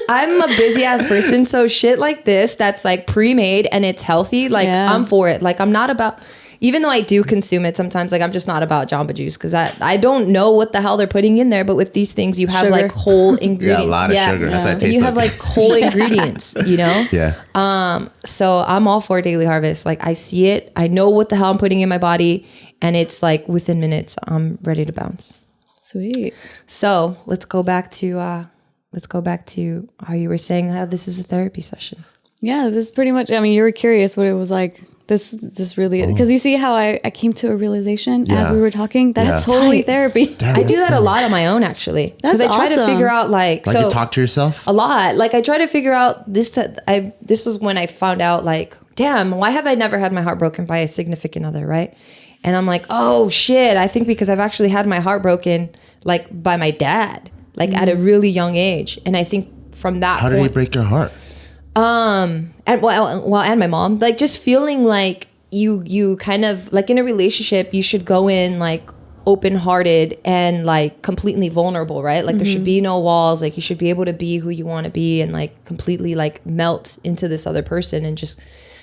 I'm a busy ass person. So shit like this, that's like pre-made and it's healthy. Like, Yeah. I'm for it. Like, I'm not about, even though I do consume it sometimes, like, I'm just not about Jamba Juice, because I don't know what the hell they're putting in there. But with these things, you have Sugar. like whole ingredients. Yeah, a lot of sugar. That's what it And tastes you have like whole ingredients, you know? Yeah. So I'm all for Daily Harvest. Like, I see it, I know what the hell I'm putting in my body, and it's like within minutes, I'm ready to bounce. Sweet. So let's go back to how you were saying how this is a therapy session. Yeah, this is pretty much, I mean, you were curious what it was like. This really, because you see how I came to a realization as Yeah. we were talking. That's Yeah. totally Tight. therapy. Damn, I do that's that a dope. lot on my own, actually, because I That's try to awesome. figure out like Like, you talk to yourself? a lot. Like, I try to figure out this. This was when I found out, like, damn, why have I never had my heart broken by a significant other, right? And I'm like, oh shit, I think because I've actually had my heart broken like by my dad, like at a really young age. And I think from that How point, did he break your heart? And and my mom, like just feeling like you kind of like in a relationship, you should go in like open-hearted and like completely vulnerable, right? Like there should be no walls. Like you should be able to be who you want to be and like completely like melt into this other person and just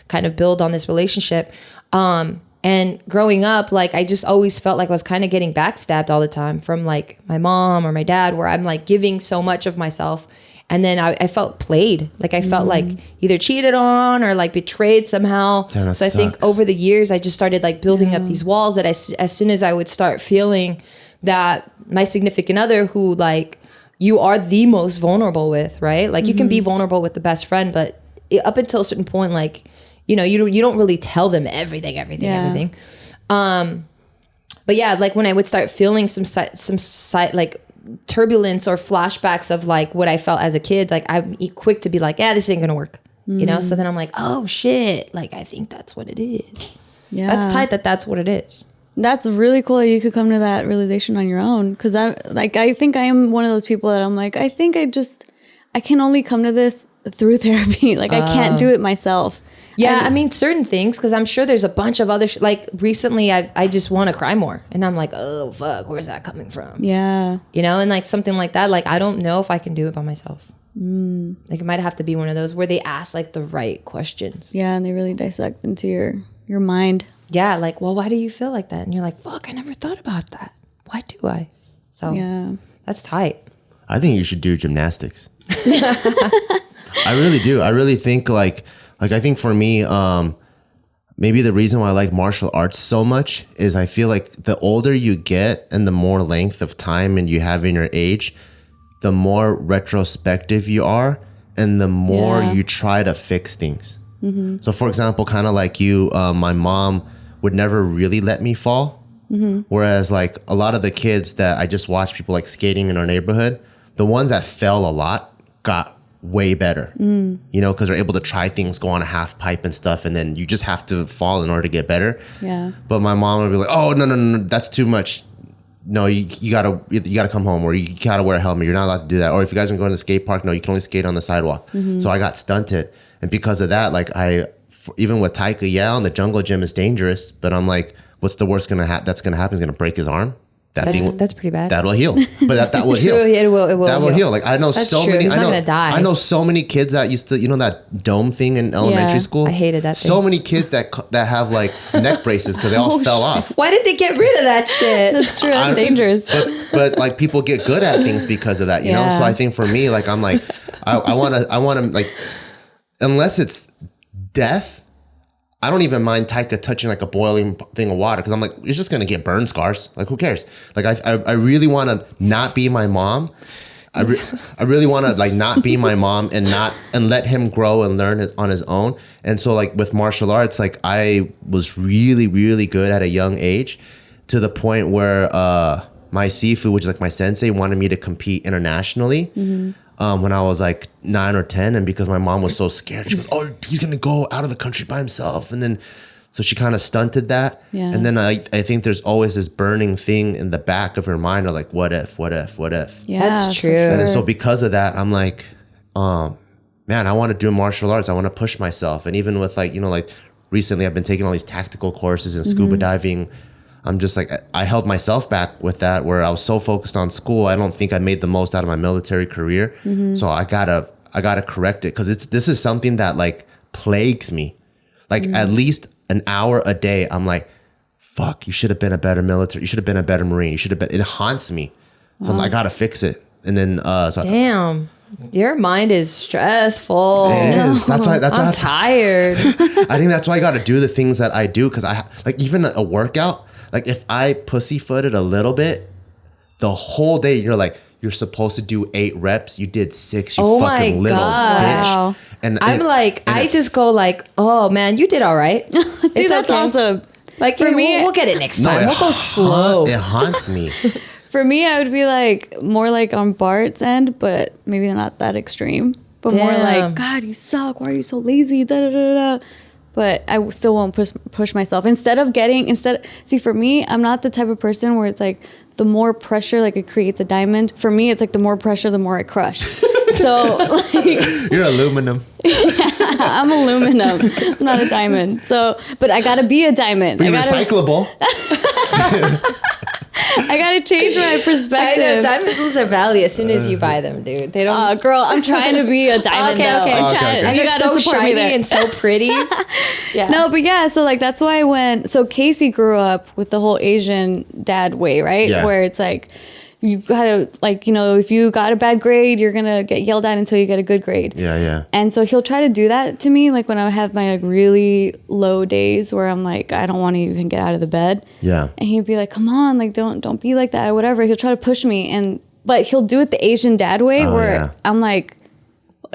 kind of build on this relationship. And growing up, like I just always felt like I was kind of getting backstabbed all the time from like my mom or my dad, where I'm like giving so much of myself. And then I felt played. Like I felt like either cheated on or like betrayed somehow. Damn, so I think over the years, I just started like building up these walls that as soon as I would start feeling that my significant other, who like you are the most vulnerable with, right? Like you can be vulnerable with the best friend, but up until a certain point, like, you know, you don't really tell them everything. But yeah, like when I would start feeling some like turbulence or flashbacks of like what I felt as a kid, like I'm quick to be like, yeah, this ain't gonna work, you know? So then I'm like, oh shit, like I think that's what it is. Yeah, that's tight that's what it is. That's really cool that you could come to that realization on your own, because I think I am one of those people that I'm like, I think I can only come to this through therapy. Like I can't do it myself. Yeah, I mean, certain things, because I'm sure there's a bunch of other like recently I just want to cry more, and I'm like, oh fuck, where's that coming from? Yeah, you know, and like something like that, like I don't know if I can do it by myself. Like it might have to be one of those where they ask like the right questions. Yeah, and they really dissect into your mind. Yeah, like, well, why do you feel like that? And you're like, fuck, I never thought about that. Why do I? So yeah, that's tight. I think you should do gymnastics. I really do. I really think like I think for me, maybe the reason why I like martial arts so much is I feel like the older you get and the more length of time and you have in your age, the more retrospective you are and the more you try to fix things. So for example, kind of like you, my mom would never really let me fall. Whereas like a lot of the kids that I just watched, people like skating in our neighborhood, the ones that fell a lot got way better, you know, because they're able to try things, go on a half pipe and stuff, and then you just have to fall in order to get better. Yeah. But my mom would be like, "Oh no, that's too much. No, you gotta come home, or you gotta wear a helmet. You're not allowed to do that. Or if you guys are going to the skate park, no, you can only skate on the sidewalk." So I got stunted, and because of that, like even with Taika, on the jungle gym is dangerous, but I'm like, what's the worst that's gonna happen? Is gonna break his arm. That's pretty bad. That'll heal, but that will heal. It will. That will heal. Like I know so many. He's not gonna die. I know so many kids that used to, you know, that dome thing in elementary school. I hated that. So many kids that have like neck braces because they all fell off. Why did they get rid of that shit? That's true. That's dangerous. But like people get good at things because of that, you know. So I think for me, like I'm like, I want to like, unless it's death. I don't even mind Taika touching like a boiling thing of water because I'm like, it's just gonna get burn scars. Like, who cares? Like, I really want to not be my mom. I really want to like not be my mom and let him grow and learn on his own. And so like with martial arts, like I was really, really good at a young age to the point where my Sifu, which is like my sensei, wanted me to compete internationally. When I was like 9 or 10, and because my mom was so scared, she goes, "Oh, he's gonna go out of the country by himself," and then so she kind of stunted that. And then I think there's always this burning thing in the back of her mind of like, what if? Yeah, that's true. And then so because of that, I'm like, man, I want to do martial arts. I want to push myself. And even with like, you know, like recently I've been taking all these tactical courses and scuba diving. I'm just like, I held myself back with that, where I was so focused on school. I don't think I made the most out of my military career. So I gotta correct it, because this is something that like plagues me. Like at least an hour a day, I'm like, fuck, you should have been a better military. You should have been a better Marine. You should have been. It haunts me. So I gotta fix it. And then damn. Your mind is stressful. It is. That's why I'm tired. I think that's why I got to do the things that I do, because I like even a workout. Like if I pussyfooted a little bit, the whole day you're like, you're supposed to do 8 reps. You did 6. You fucking little bitch. Wow. And I'm like, I just go like, oh man, you did all right. See, that's awesome. Like for me, we'll get it next time. We'll go slow. It haunts me. For me, I would be like more like on Bart's end, but maybe not that extreme. But more like, God, you suck. Why are you so lazy? Da da da da. But I still won't push myself. See, for me, I'm not the type of person where it's like the more pressure, like it creates a diamond. For me, it's like the more pressure, the more I crush. So like, You're aluminum. I'm aluminum. I'm not a diamond. So, but I gotta be a diamond. But you're recyclable. I gotta change my I know, perspective. diamonds lose their value as soon as you buy them, dude. They don't. Girl, I'm trying to be a diamond. Okay, though. okay. I'm Okay, trying. okay. and You they're gotta so support me shiny there. and so pretty. Yeah. No, but yeah, so like that's why so Casey grew up with the whole Asian dad way, right? Yeah. Where it's like you gotta like, you know, if you got a bad grade, you're gonna get yelled at until you get a good grade. Yeah. And so he'll try to do that to me, like when I have my like really low days where I'm like, I don't want to even get out of the bed. Yeah. And he'd be like, come on, like don't be like that, whatever. He'll try to push me, but he'll do it the Asian dad way where yeah. I'm like,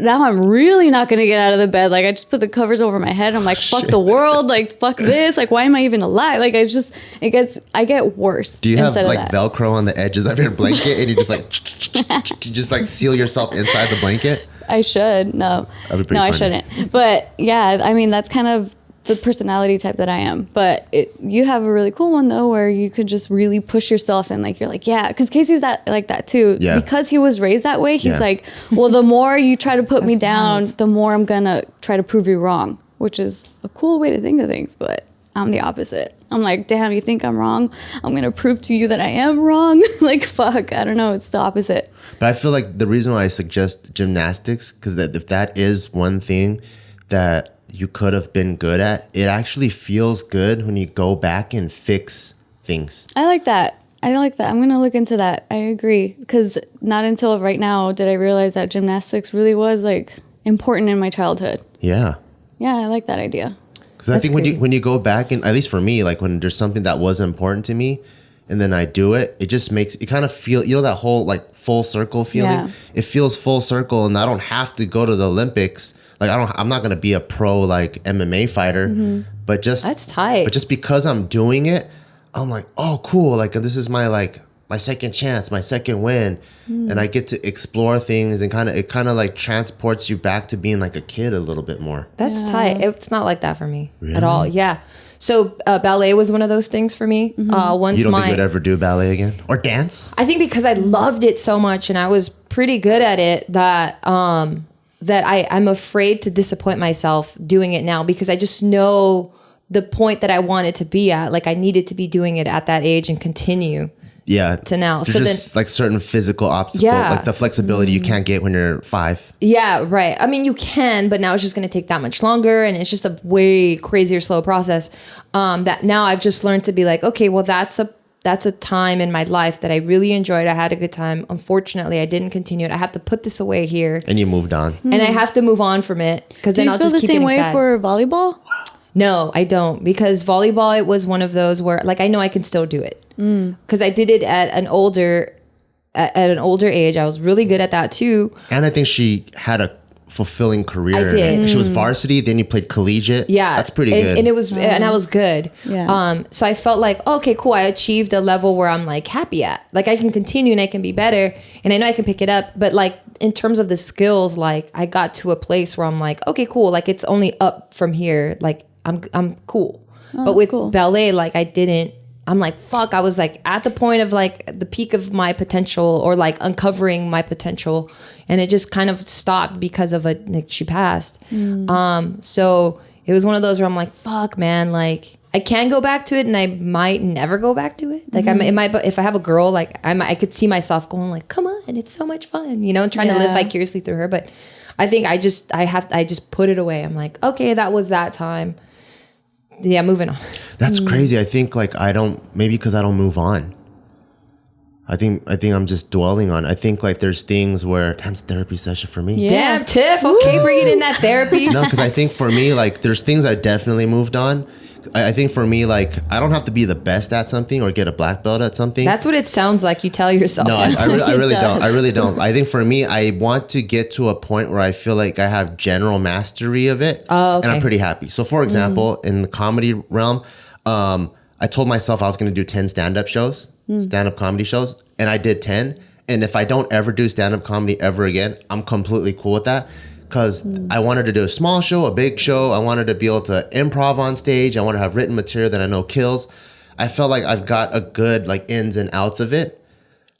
now I'm really not gonna get out of the bed. Like I just put the covers over my head. I'm like, fuck the world. Like fuck this. Like why am I even alive? Like I get worse. Do you have instead of like that. Velcro on the edges of your blanket and you just like you just like seal yourself inside the blanket? I should. No, That'd be pretty no, I funny. shouldn't. But yeah, I mean that's kind of the personality type that I am. But you have a really cool one though, where you could just really push yourself and like you're like, yeah, because Casey's like that too. Yeah. Because he was raised that way, he's Yeah. like, well, the more you try to put me That's down, wild. the more I'm gonna try to prove you wrong, which is a cool way to think of things. But I'm the opposite. I'm like, damn, you think I'm wrong? I'm gonna prove to you that I am wrong. Like, fuck, I don't know. It's the opposite. But I feel like the reason why I suggest gymnastics, because if that is one thing that you could have been good at, it actually feels good when you go back and fix things. I like that. I'm gonna look into that. I agree, because not until right now did I realize that gymnastics really was like important in my childhood. Yeah. Yeah, I like that idea. Because I think when you go back, and at least for me, like when there's something that was important to me and then I do it, it just makes it kind of feel, you know, that whole like full circle feeling. Yeah. It feels full circle, and I don't have to go to the Olympics. Like I'm not gonna be a pro like MMA fighter, but just That's tight. But just because I'm doing it, I'm like, oh, cool. Like this is my second chance, my second win, and I get to explore things, and it kind of like transports you back to being like a kid a little bit more. That's Yeah. tight. It's not like that for me Really? at all. Yeah. So ballet was one of those things for me. Once You don't think you'd ever do ballet again or dance? I think because I loved it so much and I was pretty good at it that I'm afraid to disappoint myself doing it now, because I just know the point that I wanted to be at. Like I needed to be doing it at that age and continue. Yeah. To now. There's So just like certain physical obstacles, Yeah. like the flexibility you can't get when you're 5. Yeah, right. I mean, you can, but now it's just going to take that much longer, and it's just a way crazier, slow process. That now I've just learned to be like, okay, well, that's a time in my life that I really enjoyed. I had a good time. Unfortunately, I didn't continue it. I have to put this away here, And you moved on. and I have to move on from it, because Do then you I'll feel just the keep same getting way sad. for volleyball? No, I don't, because volleyball, it was one of those where like I know I can still do it, because I did it at an older age. I was really good at that too. And I think she had a fulfilling career. I did. She was varsity, then you played collegiate. Yeah, That's pretty and, good. and it was, and I was good. Yeah. So I felt like, okay, cool. I achieved a level where I'm like happy at. Like I can continue and I can be better, and I know I can pick it up. But like in terms of the skills, like I got to a place where I'm like, okay, cool. Like it's only up from here. Like I'm cool. But with cool. ballet, like I didn't. I'm like, fuck. I was like at the point of like the peak of my potential, or like uncovering my potential, and it just kind of stopped because of she passed. So it was one of those where I'm like, fuck, man. Like I can go back to it, and I might never go back to it. Like it might, but if I have a girl, like I could see myself going like, come on, it's so much fun, you know, trying to live Yeah. vicariously through her. But I think I just put it away. I'm like, okay, that was that time. Yeah, moving on. That's crazy. I think like maybe because I don't move on. I think I'm just dwelling on. I think like there's things where damn, it's a therapy session for me. Yeah. Damn, Tiff. Okay, bringing in that therapy. No, because I think for me, like there's things I definitely moved on. I think for me, like I don't have to be the best at something or get a black belt at something. That's what it sounds like. You tell yourself. No, that. I really It don't. does. I really don't. I think for me, I want to get to a point where I feel like I have general mastery of it, Oh, okay. and I'm pretty happy. So, for example, in the comedy realm, I told myself I was going to do 10 stand-up shows, stand-up comedy shows, and I did 10. And if I don't ever do stand-up comedy ever again, I'm completely cool with that. Because I wanted to do a small show, a big show. I wanted to be able to improv on stage. I want to have written material that I know kills. I felt like I've got a good like ins and outs of it.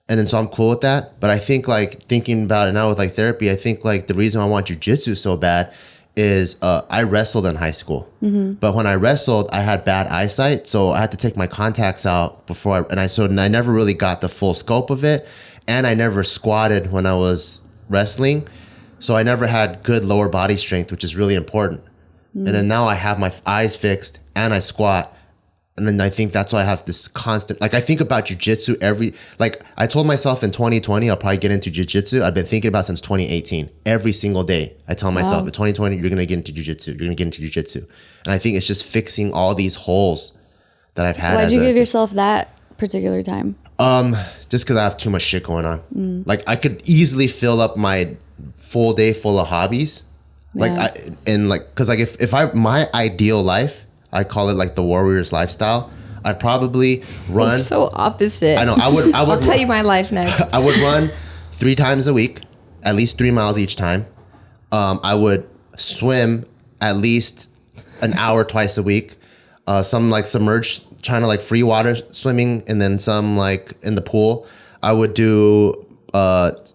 And then so I'm cool with that. But I think like thinking about it now with like therapy, I think like the reason I want jujitsu so bad is I wrestled in high school. But when I wrestled, I had bad eyesight. So I had to take my contacts out before I never really got the full scope of it. And I never squatted when I was wrestling. So I never had good lower body strength, which is really important. And then now I have my eyes fixed and I squat. And then I think that's why I have this constant, like I think about jujitsu like I told myself in 2020, I'll probably get into jujitsu. I've been thinking about since 2018. Every single day, I tell myself, in 2020, you're going to get into jujitsu. You're going to get into jujitsu. And I think it's just fixing all these holes that I've had. Why'd you give yourself that particular time? Just because I have too much shit going on. Like I could easily fill up my full day full of hobbies. Because if my ideal life, I call it like the warrior's lifestyle. I'd probably run. We're so opposite. I know. I would. I'll tell you my life next. I would run 3 times a week, at least 3 miles each time. I would swim at least an hour twice a week. Some like submerged, trying to like free water swimming, and then some like in the pool. I would do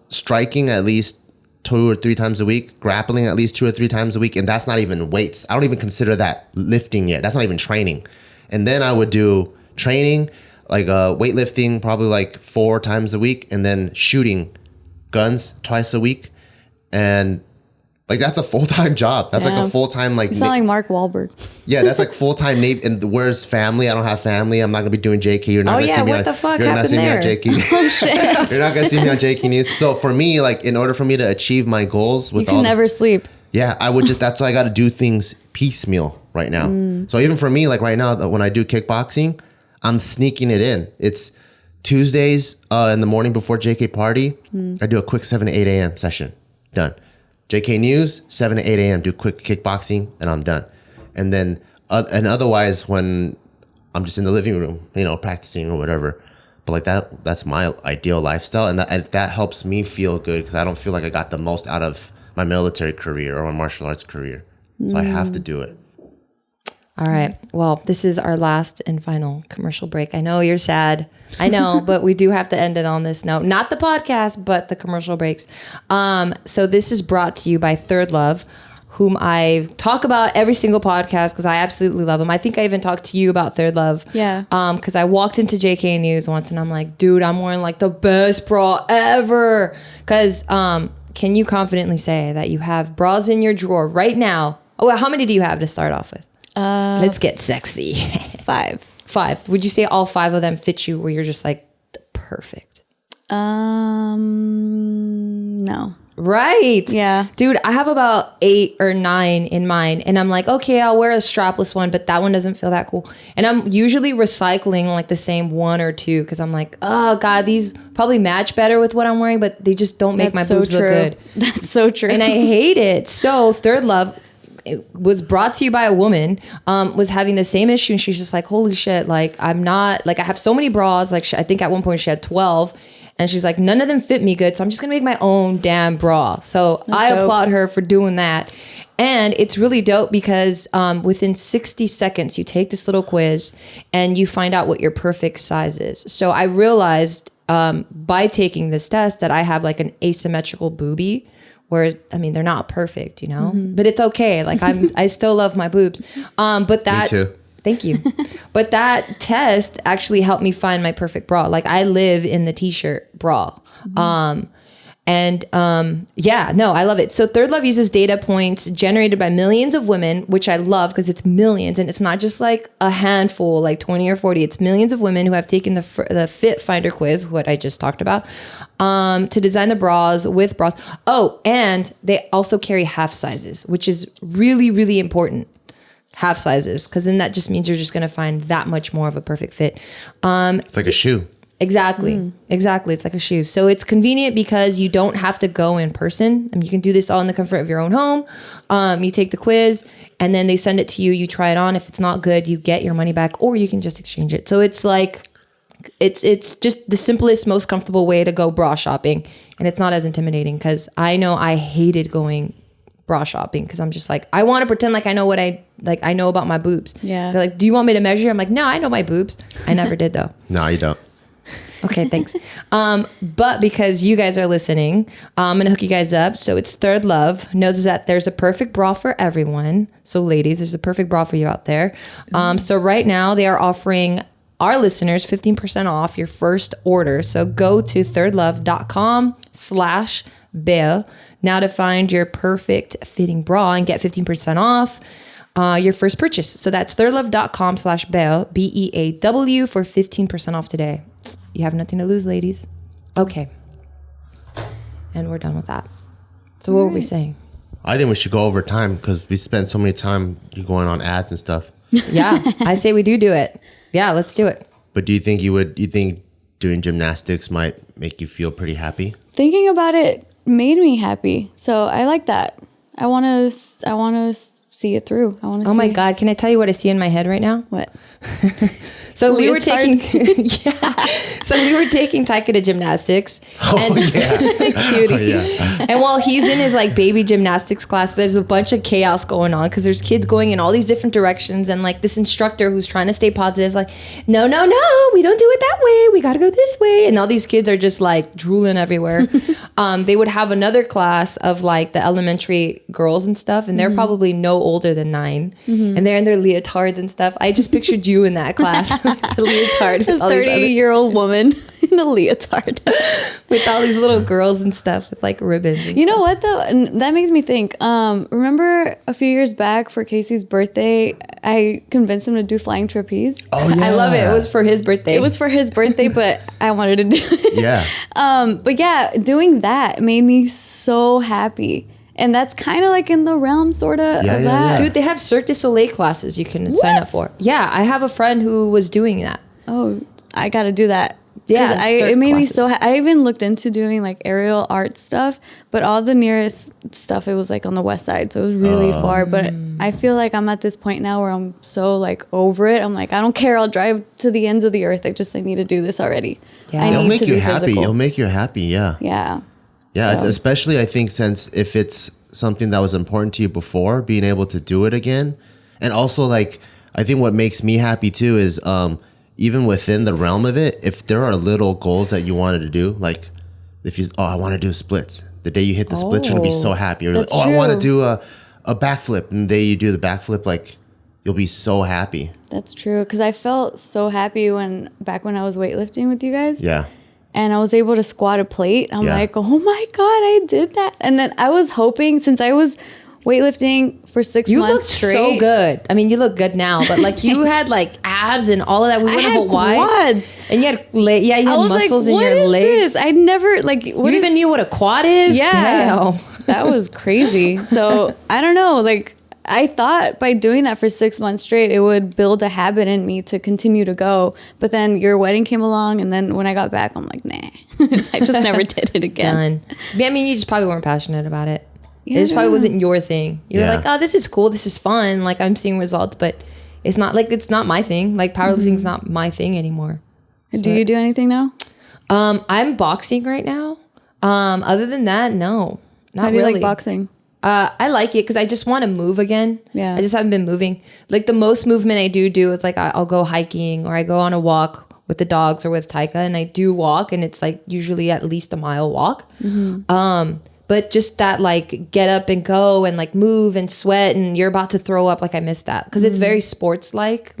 striking at least 2 or 3 times a week, grappling at least 2 or 3 times a week, and that's not even weights. I don't even consider that lifting yet. That's not even training. And then I would do training, like weightlifting, probably like 4 times a week, and then shooting guns twice a week, and like that's a full-time job. That's like a full-time like. You sound like Mark Wahlberg. Yeah, that's like full-time Navy. And where's family? I don't have family. I'm not gonna be doing JK. You're not gonna see me. What the fuck you're not happened see there? me on JK. Oh shit! You're not gonna see me on JK News. So for me, like in order for me to achieve my goals with You can never sleep. yeah, I would just. That's why I got to do things piecemeal right now. So even for me, like right now, when I do kickboxing, I'm sneaking it in. It's Tuesdays in the morning before JK party. I do a quick 7 to 8 a.m. session. Done. JK News, 7 to 8 a.m. do quick kickboxing, and I'm done. And then, and otherwise, when I'm just in the living room, practicing or whatever. But like that's my ideal lifestyle, and that helps me feel good because I don't feel like I got the most out of my military career or my martial arts career. So I have to do it. All right. Well, this is our last and final commercial break. I know you're sad. I know, but we do have to end it on this note. Not the podcast, but the commercial breaks. So this is brought to you by Third Love, whom I talk about every single podcast because I absolutely love them. I think I even talked to you about Third Love. Yeah. Because I walked into JK News once and I'm like, dude, I'm wearing like the best bra ever. Because can you confidently say that you have bras in your drawer right now? Oh, well, how many do you have to start off with? Let's get sexy. 5. 5. Would you say all 5 of them fit you where you're just like perfect? No. Right. Yeah. Dude, I have about 8 or 9 in mine. And I'm like, okay, I'll wear a strapless one, but that one doesn't feel that cool. And I'm usually recycling like the same 1 or 2 because I'm like, oh God, these probably match better with what I'm wearing, but they just don't make my boobs look good. That's so true. And I hate it. So Third Love, it was brought to you by a woman, was having the same issue. And she's just like, holy shit, like I'm not, like I have so many bras. Like I think at one point she had 12. And she's like, none of them fit me good. So I'm just going to make my own damn bra. So I applaud her for doing that. And it's really dope because within 60 seconds, you take this little quiz and you find out what your perfect size is. So I realized by taking this test that I have like an asymmetrical boobie. Where, I mean, they're not perfect, but it's okay. Like I still love my boobs. But that, Me too. Thank you. But that test actually helped me find my perfect bra. Like I live in the t-shirt bra. Yeah, no, I love it. So Third Love uses data points generated by millions of women, which I love because it's millions. And it's not just like a handful, like 20 or 40. It's millions of women who have taken the Fit Finder quiz, what I just talked about, to design the bras with bras. Oh, and they also carry half sizes, which is really, really important. Half sizes, because then that just means you're just going to find that much more of a perfect fit. It's like a shoe. Exactly. Exactly. It's like a shoe. So it's convenient because you don't have to go in person. I mean, you can do this all in the comfort of your own home. You take the quiz and then they send it to you. You try it on. If it's not good, you get your money back or you can just exchange it. So it's like, it's just the simplest, most comfortable way to go bra shopping. And it's not as intimidating because I know I hated going bra shopping because I'm just like, I want to pretend like I know what I know about my boobs. Yeah. They're like, do you want me to measure? I'm like, no, I know my boobs. I never did though. No, you don't. Okay, thanks. But because you guys are listening, I'm going to hook you guys up. So it's Third Love. Knows that there's a perfect bra for everyone. So ladies, there's a perfect bra for you out there. So right now they are offering our listeners 15% off your first order. So go to thirdlove.com/BEAW now to find your perfect fitting bra and get 15% off your first purchase. So that's thirdlove.com/BEAW, BEAW for 15% off today. You have nothing to lose, ladies. Okay. And we're done with that. So what were we saying? I think we should go over time because we spend so many time going on ads and stuff. Yeah, I say we do it. Yeah, let's do it. But do you think you think doing gymnastics might make you feel pretty happy? Thinking about it made me happy. So I like that. I want to see it through. Oh my God. Can I tell you what I see in my head right now? What? So we were taking, So we were taking Taika to gymnastics. Oh yeah. Cutie. Oh, yeah. And while he's in his like baby gymnastics class, there's a bunch of chaos going on because there's kids going in all these different directions, and like this instructor who's trying to stay positive, like, no, we don't do it that way. We got to go this way. And all these kids are just like drooling everywhere. They would have another class of like the elementary girls and stuff, and they're probably no older than 9, and they're in their leotards and stuff. I just pictured you in that class, the leotard, with A all these 30-year-old woman in a leotard. with all these little girls and stuff with like ribbons. And You know what though? And that makes me think. Remember a few years back for Casey's birthday, I convinced him to do flying trapeze. Oh yeah. I love it. It was for his birthday. It was for his birthday, but I wanted to do it. Yeah. But yeah, doing that made me so happy. And that's kind of like in the realm, sort of, Yeah, of yeah, that. yeah. Dude, they have Cirque du Soleil classes you can sign up for. Yeah, I have a friend who was doing that. Oh, I got to do that. Yeah, 'Cause Cirque it made me classes. so. I even looked into doing like aerial art stuff, but all the nearest stuff it was like on the west side, so it was really far. But I feel like I'm at this point now where I'm so like over it. I'm like, I don't care. I'll drive to the ends of the earth. I need to do this already. Yeah. I It'll need make to you be happy. physical. It'll make you happy. Yeah. Yeah. Yeah. So- Especially I think since if it's something that was important to you before, being able to do it again. And also like, I think what makes me happy too is, even within the realm of it, if there are little goals that you wanted to do, like if you, I want to do splits. The day you hit the splits, you're gonna be so happy. Or like, That's I want to true. do a backflip, and the day you do the backflip, like you'll be so happy. That's true. Because I felt so happy back when I was weightlifting with you guys. Yeah. And I was able to squat a plate. I'm Yeah. like, oh my God, I did that. And then I was hoping, since I was weightlifting for 6 You months look straight. so good. I mean, you look good now, but like you had like abs and all of that. We I went had to Hawaii. quads. And you had, you I had was muscles like, in what your is legs. this? I never, like, You what even knew what a quad is? yeah. Damn. That was crazy. So I don't know. Like, I thought by doing that for 6 months straight, it would build a habit in me to continue to go. But then your wedding came along. And then when I got back, I'm like, nah, I just never did it again. Done. Yeah, I mean, you just probably weren't passionate about it. It just Yeah. probably wasn't your thing. You were Yeah. like, oh, this is cool. This is fun. Like, I'm seeing results, but it's not my thing. Like, powerlifting's not my thing anymore. Do you do anything now? I'm boxing right now. Other than that, no. Not How do you really. like boxing? I like it because I just want to move again. Yeah. I just haven't been moving. Like the most movement I do is like I'll go hiking or I go on a walk with the dogs or with Taika, and I do walk, and it's like usually at least a mile walk. But just that like get up and go and like move and sweat and you're about to throw up, like I miss that because it's very sports like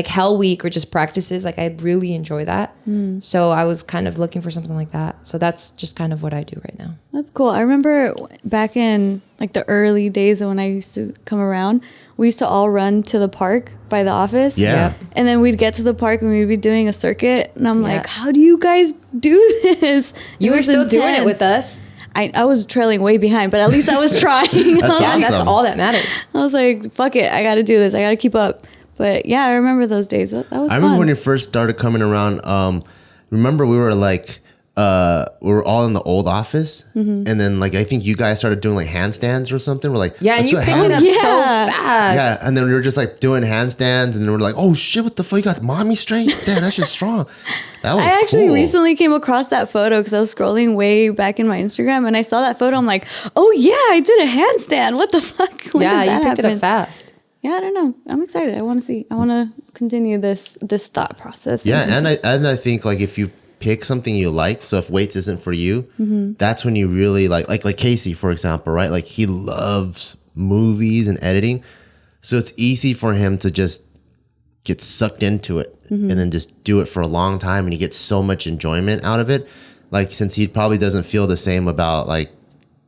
Hell Week or just practices. Like I really enjoy that. So I was kind of looking for something like that. So that's just kind of what I do right now. That's cool. I remember back in like the early days when I used to come around, we used to all run to the park by the office. Yeah. And then we'd get to the park and we'd be doing a circuit. And I'm Yeah. like, how do you guys do this? You It were was still doing it intense. with us. I was trailing way behind, but at least I was trying. That's Yeah, awesome. that's all that matters. I was like, fuck it. I got to do this. I got to keep up. But yeah, I remember those days. That was I fun. remember when you first started coming around. Remember we were like, we were all in the old office, and then like I think you guys started doing like handstands or something. We're like, Yeah, and "Let's you do a picked hand-" it up so Yeah. fast. Yeah, and then we were just like doing handstands, and then we're like, "Oh shit, what the fuck? You got mommy straight? Damn, that's just strong." That was I actually cool. recently came across that photo because I was scrolling way back in my Instagram and I saw that photo. I'm like, oh yeah, I did a handstand. What the fuck? When Yeah, did that you picked it happen? up fast. Yeah, I don't know. I'm excited. I want to continue this thought process. Yeah, and I think like if you pick something you like. So if weights isn't for you, that's when you really like Casey, for example, right? Like he loves movies and editing. So it's easy for him to just get sucked into it and then just do it for a long time. And he gets so much enjoyment out of it. Like since he probably doesn't feel the same about like,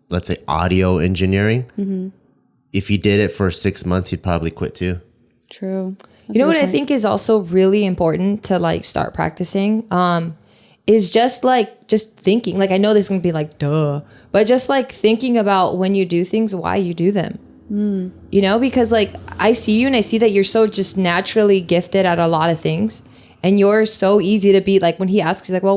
let's say audio engineering. If he did it for 6 months, he'd probably quit too. True. You know what I think is also really important to like start practicing is just thinking. Like I know this is gonna be like duh, but just like thinking about when you do things, why you do them. You know, because like I see you and I see that you're so just naturally gifted at a lot of things. And you're so easy to be like, when he asks you like, well,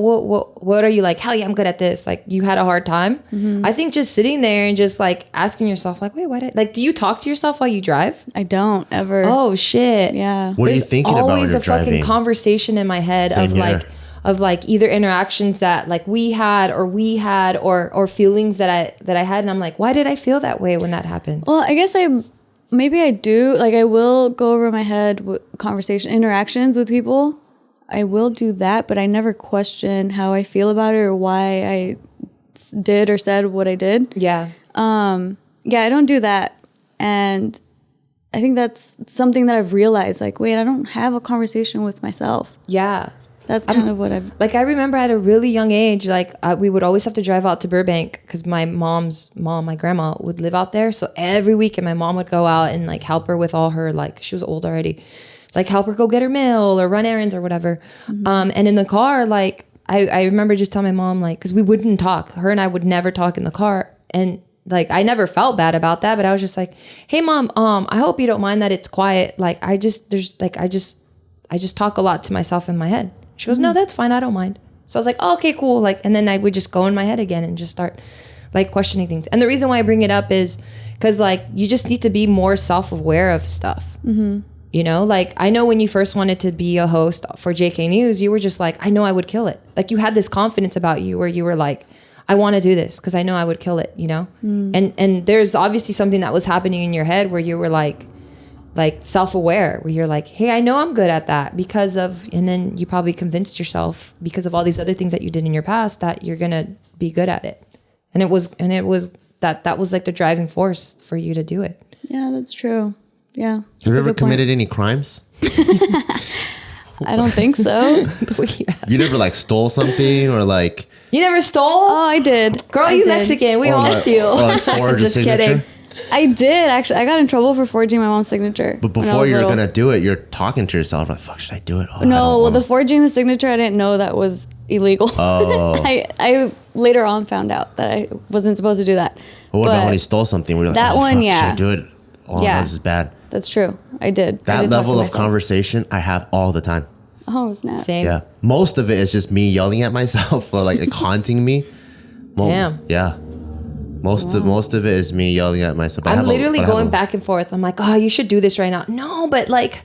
what are you like? Hell yeah, I'm good at this. Like you had a hard time. I think just sitting there and just like asking yourself like, wait, do you talk to yourself while you drive? I don't ever. Oh shit. Yeah. What are you thinking about when always you're a fucking driving? conversation in my head Same here. of like either interactions that like we had or feelings that I had. And I'm like, why did I feel that way when that happened? Well, I guess maybe I do. Like I will go over my head with interactions with people. I will do that, but I never question how I feel about it or why I did or said what I did. Yeah. Yeah, I don't do that. And I think that's something that I've realized, like, wait, I don't have a conversation with myself. Yeah. That's kind of what I've... Like, I remember at a really young age, like, we would always have to drive out to Burbank because my mom's mom, my grandma, would live out there. So every weekend, my mom would go out and, like, help her with all her, like, she was old already. Like, help her go get her mail or run errands or whatever. And in the car, like, I remember just telling my mom, like, because we wouldn't talk. Her and I would never talk in the car. And, like, I never felt bad about that. But I was just like, hey, Mom, I hope you don't mind that it's quiet. Like, I just talk a lot to myself in my head. She goes, no, that's fine. I don't mind. So I was like, oh, okay, cool. Like, and then I would just go in my head again and just start, like, questioning things. And the reason why I bring it up is because, like, you just need to be more self-aware of stuff. You know, like, I know when you first wanted to be a host for JK News, you were just like, I know I would kill it. Like, you had this confidence about you where you were like, I want to do this because I know I would kill it, you know? And there's obviously something that was happening in your head where you were like self-aware, where you're like, hey, I know I'm good at that because of, and then you probably convinced yourself because of all these other things that you did in your past that you're going to be good at it. And it was that was like the driving force for you to do it. Yeah, that's true. Yeah. Have you ever committed any crimes? I don't think so. You never like stole something or like... You never stole? Oh, I did. Girl, you Mexican. We all steal. Like forge Just a signature? kidding. I did, actually. I got in trouble for forging my mom's signature. But before you're going to do it, you're talking to yourself like, fuck, should I do it? Oh, No, well, the forging the signature, I didn't know that was illegal. Oh. I later on found out that I wasn't supposed to do that. But what about when you stole something? Where you're like, that oh, one, fuck, yeah. should I do it? Oh, Yeah. no, this is bad. That's true. I did. I That did talk level to of myself. conversation I have all the time. Oh, snap. Same. Yeah. Most of it is just me yelling at myself or like haunting me. Damn. Yeah. Most of it is me yelling at myself. I'm literally going back and forth. I'm like, oh, you should do this right now. No, but like,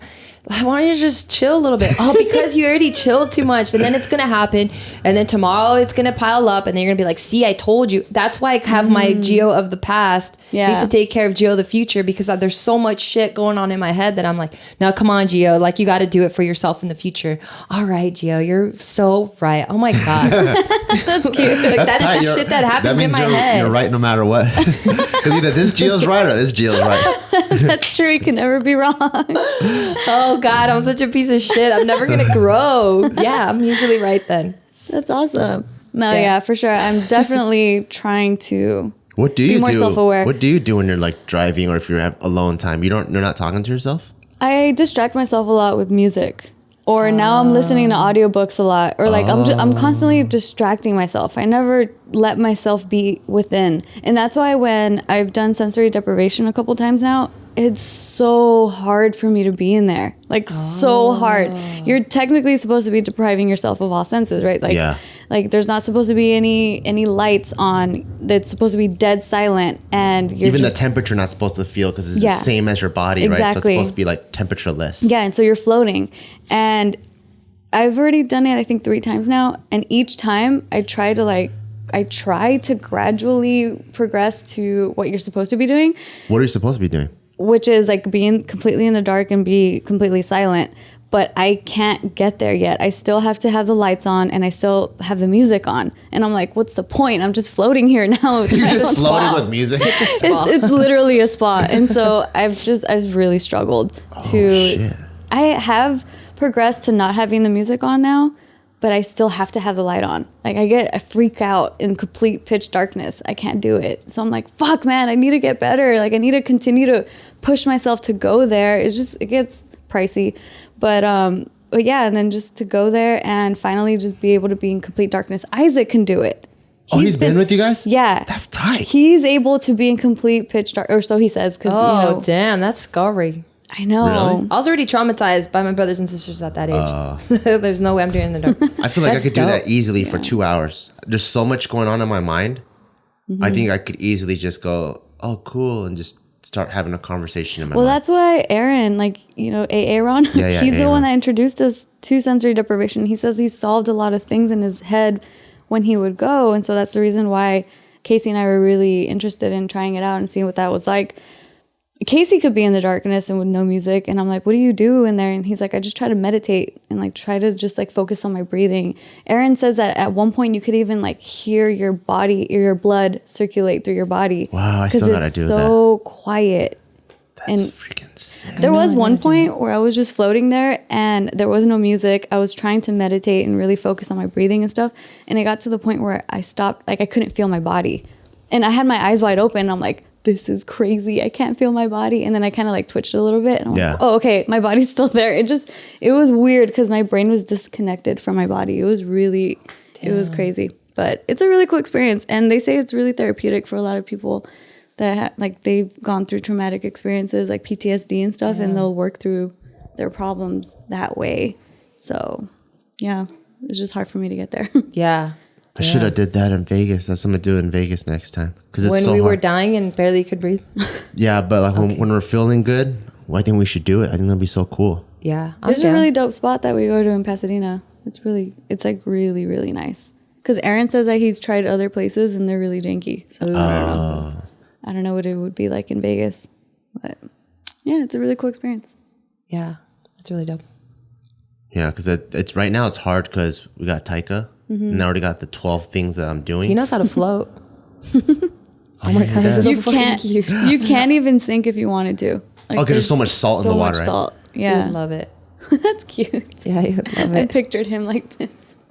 I want you to just chill a little bit. Oh, because you already chilled too much. And then it's going to happen. And then tomorrow it's going to pile up. And then you're going to be like, see, I told you. That's why I have my Geo of the past. Yeah. I used to take care of Geo of the future because there's so much shit going on in my head that I'm like, now come on, Geo. Like, you got to do it for yourself in the future. All right, Geo, you're so right. Oh my God. That's cute. Like, that is the shit that happens in my head. You're right no matter what. Because either this Geo's right or this Geo's right. That's true. You can never be wrong. Oh God, I'm such a piece of shit. I'm never gonna grow. Yeah, I'm usually right then. That's awesome. No, Yeah. yeah, for sure. I'm definitely trying to What do be you more do? self-aware. What do you do when you're like driving or if you have alone time? You're not talking to yourself? I distract myself a lot with music. Or now I'm listening to audiobooks a lot. Or like I'm constantly distracting myself. I never let myself be within. And that's why when I've done sensory deprivation a couple times now, it's so hard for me to be in there. Like so hard. You're technically supposed to be depriving yourself of all senses, right? Like Yeah. like there's not supposed to be any lights on. It's supposed to be dead silent, and you're Even just, the temperature not supposed to feel because it's Yeah. the same as your body, right? So it's Exactly. supposed to be like temperatureless. yeah, and so you're floating. And I've already done it I think 3 times now, and each time I try to gradually progress to what you're supposed to be doing, What are you supposed to be doing? which is like being completely in the dark and be completely silent. but I can't get there yet. I still have to have the lights on and I still have the music on. And I'm like, what's the point? I'm just floating here now. You're just floating with music. It's literally a spa. And so I've really struggled to, shit. I have progressed to not having the music on now, but I still have to have the light on. Like I freak out in complete pitch darkness. I can't do it. So I'm like, fuck man, I need to get better. Like I need to continue to push myself to go there. It gets pricey. But yeah, and then just to go there and finally just be able to be in complete darkness. Isaac can do it. He's been with you guys? Yeah. That's tight. He's able to be in complete pitch dark, or so he says. Oh, damn, that's scary. I know. Really? I was already traumatized by my brothers and sisters at that age. There's no way I'm doing it in the dark. I feel like I could do dope. that easily for 2 hours. There's so much going on in my mind. I think I could easily just go, oh, cool, and just start having a conversation in my mind. Well, that's why Aaron, Aaron, Yeah, he's the Aaron. one that introduced us to sensory deprivation. He says he solved a lot of things in his head when he would go. And so that's the reason why Casey and I were really interested in trying it out and seeing what that was like. Casey could be in the darkness and with no music. And I'm like, what do you do in there? And he's like, I just try to meditate and try to just focus on my breathing. Aaron says that at one point you could even hear your body or your blood circulate through your body. Wow, I still gotta do that. It's so quiet. That's and freaking sick. There was one point where I was just floating there and there was no music. I was trying to meditate and really focus on my breathing and stuff. And it got to the point where I stopped, I couldn't feel my body. And I had my eyes wide open. And I'm like, this is crazy. I can't feel my body. And then I kind of twitched a little bit. And I'm like, oh, okay, my body's still there. It was weird because my brain was disconnected from my body. It was really, it was crazy. But it's a really cool experience. And they say it's really therapeutic for a lot of people that they've gone through traumatic experiences like PTSD and stuff, and they'll work through their problems that way. So yeah, it's just hard for me to get there. Yeah. I should have did that in Vegas. That's what I'm gonna do in Vegas next time. Because it's When so we were hard. dying and barely could breathe. Yeah, but when we're feeling good, I think we should do it. I think that'd be so cool. Yeah. There's a really dope spot that we go to in Pasadena. It's really really nice. Because Aaron says that he's tried other places and they're really janky. So I don't know what it would be like in Vegas, but yeah, it's a really cool experience. Yeah. It's really dope. Yeah, because it's right now it's hard because we got Taika, and I already got the 12 things that I'm doing. He knows how to float. Oh my God. This is so fucking cute. You can't even sink if you wanted to. Okay, there's so much salt in the water, right? Salt. He Yeah. would love it. That's cute. Yeah, he would love I it. pictured him like this.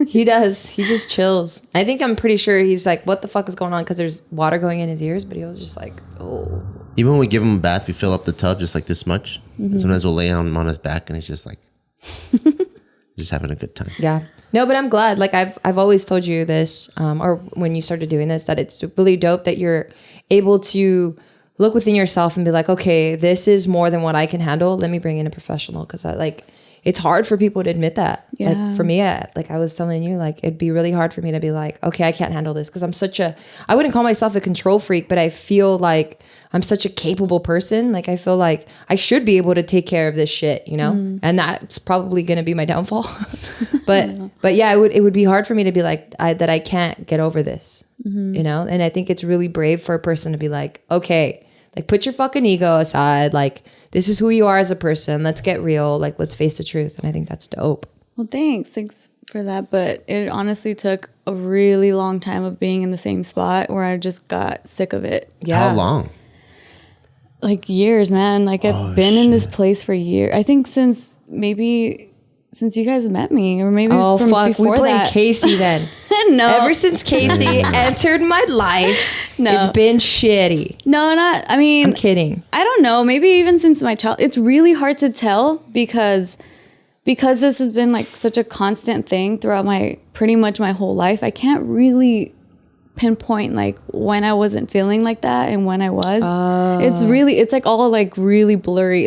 He does. He just chills. I'm pretty sure he's like, what the fuck is going on? Because there's water going in his ears, but he was just like, oh. Even when we give him a bath, we fill up the tub just like this much. And sometimes we'll lay him on his back, and he's just like, just having a good time. Yeah. No, but I'm glad. I've always told you this, or when you started doing this, that it's really dope that you're able to look within yourself and be like, okay, this is more than what I can handle. Let me bring in a professional. Because it's hard for people to admit that. Yeah. For me, I was telling you, it'd be really hard for me to be like, okay, I can't handle this. Because I wouldn't call myself a control freak, but I feel like I'm such a capable person. I feel like I should be able to take care of this shit, And that's probably going to be my downfall. but yeah, it would be hard for me to be like, that I can't get over this, And I think it's really brave for a person to be like, okay, put your fucking ego aside. This is who you are as a person. Let's get real. Let's face the truth. And I think that's dope. Well, thanks for that. But it honestly took a really long time of being in the same spot where I just got sick of it. Yeah. How long? Years, man. I've been in this place for years. I think since you guys met me, or maybe Oh, from fuck. We before blame that. Casey then. No. Ever since Casey entered my life, No. it's been shitty. No, not. I mean, I'm kidding. I don't know. Maybe even since my child, it's really hard to tell because this has been such a constant thing throughout pretty much my whole life. I can't really pinpoint when I wasn't feeling like that and when I was. It's all really blurry.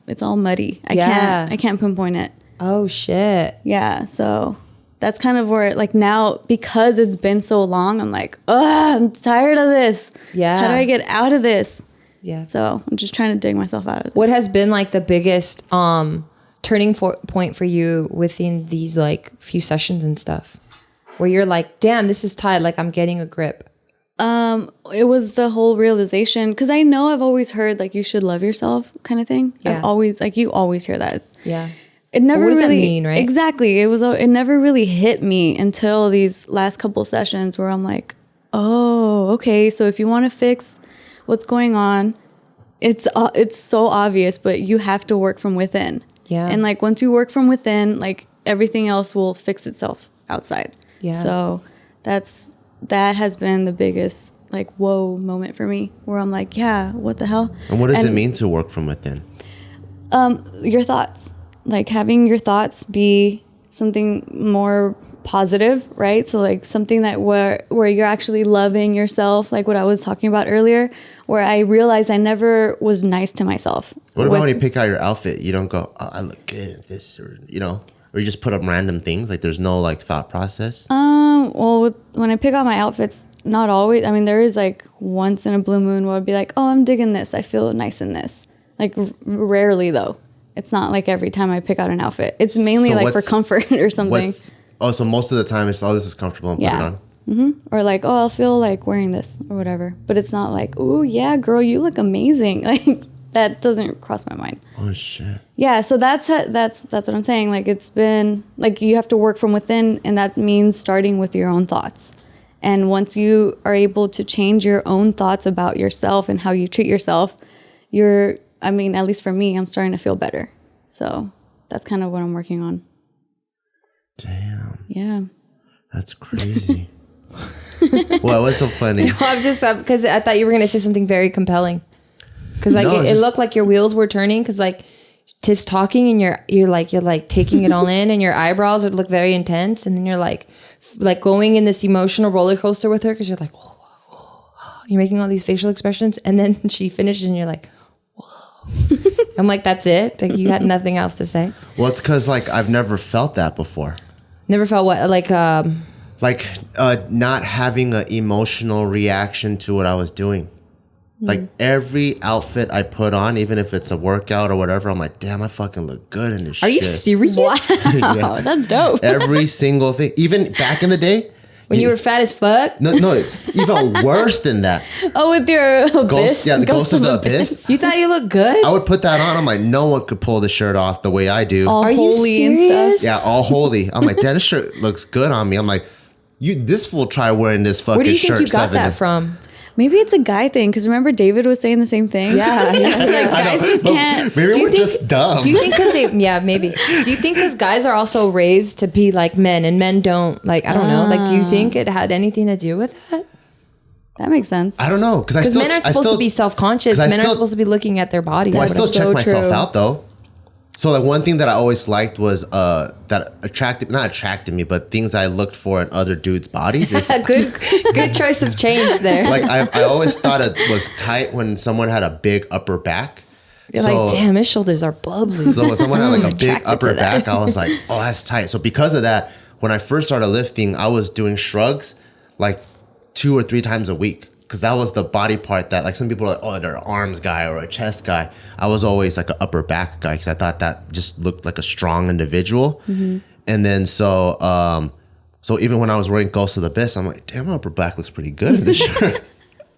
It's all muddy. I can't pinpoint it. Oh, shit. Yeah. So that's kind of where now, because it's been so long, I'm I'm tired of this. Yeah. How do I get out of this? Yeah. So I'm just trying to dig myself out of it. What has been the biggest turning point for you within these few sessions and stuff? Where you're like, damn, this is tight. I'm getting a grip. It was the whole realization, because I know I've always heard you should love yourself kind of thing. Yeah. I've always you always hear that. Yeah. it never what does really that mean, right? Exactly. It never really hit me until these last couple sessions where I'm like, oh, okay. So if you want to fix what's going on, it's so obvious, but you have to work from within. Yeah. And like once you work from within, like everything else will fix itself outside. Yeah. So that has been the biggest like whoa moment for me, where I'm like, yeah, what the hell? And what does it mean to work from within? Your thoughts, like having your thoughts be something more positive, right? So like something that where you're actually loving yourself, like what I was talking about earlier, where I realized I never was nice to myself. What about when you pick out your outfit? You don't go, oh, I look good at this, or or you just put up random things, like there's no like thought process. Well, when I pick out my outfits, not always. I mean, there is like once in a blue moon where I'd be like, oh, I'm digging this. I feel nice in this. Like rarely though. It's not like every time I pick out an outfit. It's mainly like for comfort or something. So most of the time it's, oh, this is comfortable and put it on. Mm-hmm. Or like, oh, I'll feel like wearing this or whatever. But it's not like, oh yeah, girl, you look amazing. Like that doesn't cross my mind. Oh shit. Yeah, so that's what I'm saying. Like it's been like you have to work from within, and that means starting with your own thoughts. And once you are able to change your own thoughts about yourself and how you treat yourself, at least for me, I'm starting to feel better. So that's kind of what I'm working on. Damn. Yeah. That's crazy. Well, what's so funny? No, I'm just because I thought you were gonna say something very compelling. Because like it looked like your wheels were turning. Because like Tiff's talking and you're like taking it all in, and your eyebrows would look very intense, and then you're like going in this emotional roller coaster with her because you're like, whoa, whoa, whoa. You're making all these facial expressions, and then she finishes and you're like, whoa. I'm like, that's it? Like you had nothing else to say? Well, it's because like I've never felt that before. Never felt what? Like not having an emotional reaction to what I was doing. Like every outfit I put on, even if it's a workout or whatever, I'm like, damn, I fucking look good in this shit. Are you serious? Wow, Yeah. That's dope. Every single thing. Even back in the day. When you were fat as fuck? No, even worse than that. Oh, with your abyss? The ghost of the abyss. You thought you looked good? I would put that on. I'm like, no one could pull the shirt off the way I do. All Are you holy and serious? stuff. Yeah, all holy. I'm like, damn, this shirt looks good on me. I'm like, this fool try wearing this fucking shirt. Where do you think you got 7 that from? Maybe it's a guy thing, because remember David was saying the same thing? Yeah. Like guys just can't. Maybe we're just dumb. Do you think maybe. Do you think because guys are also raised to be like men, and men don't, like, I don't know. Like, do you think it had anything to do with that? That makes sense. I don't know. Because men aren't supposed to be self-conscious. Men aren't supposed to be looking at their body. Well, I still check myself true. out though. So like one thing that I always liked was not attracted me, but things I looked for in other dudes' bodies. Is, good choice of change there. like I always thought it was tight when someone had a big upper back. You're like, damn, his shoulders are bubbly. So when someone had like a big upper to that. back, I was like, oh, that's tight. So because of that, when I first started lifting, I was doing shrugs like 2 or 3 times a week. Because that was the body part that, like, some people are like, oh, they're an arms guy or a chest guy. I was always like an upper back guy because I thought that just looked like a strong individual. Mm-hmm. And then so even when I was wearing Ghost of the Abyss, I'm like, damn, my upper back looks pretty good in this shirt.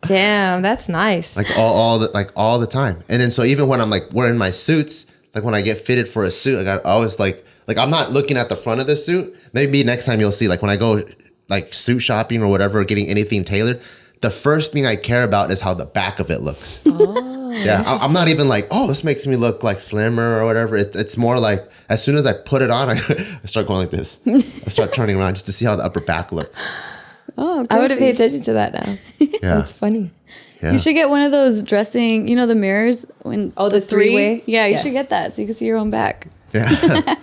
Damn, that's nice. Like all the time. And then so even when I'm like wearing my suits, like when I get fitted for a suit, like I always like I'm not looking at the front of the suit. Maybe next time you'll see, like when I go like suit shopping or whatever, getting anything tailored, the first thing I care about is how the back of it looks. Oh, yeah. I'm not even like, oh, this makes me look like slimmer or whatever. It's more like as soon as I put it on, I start going like this. I start turning around just to see how the upper back looks. Oh, crazy. I would have paid attention to that now. Yeah. That's funny. Yeah. You should get one of those dressing, the mirrors. The three-way? Yeah, you should get that so you can see your own back. Yeah.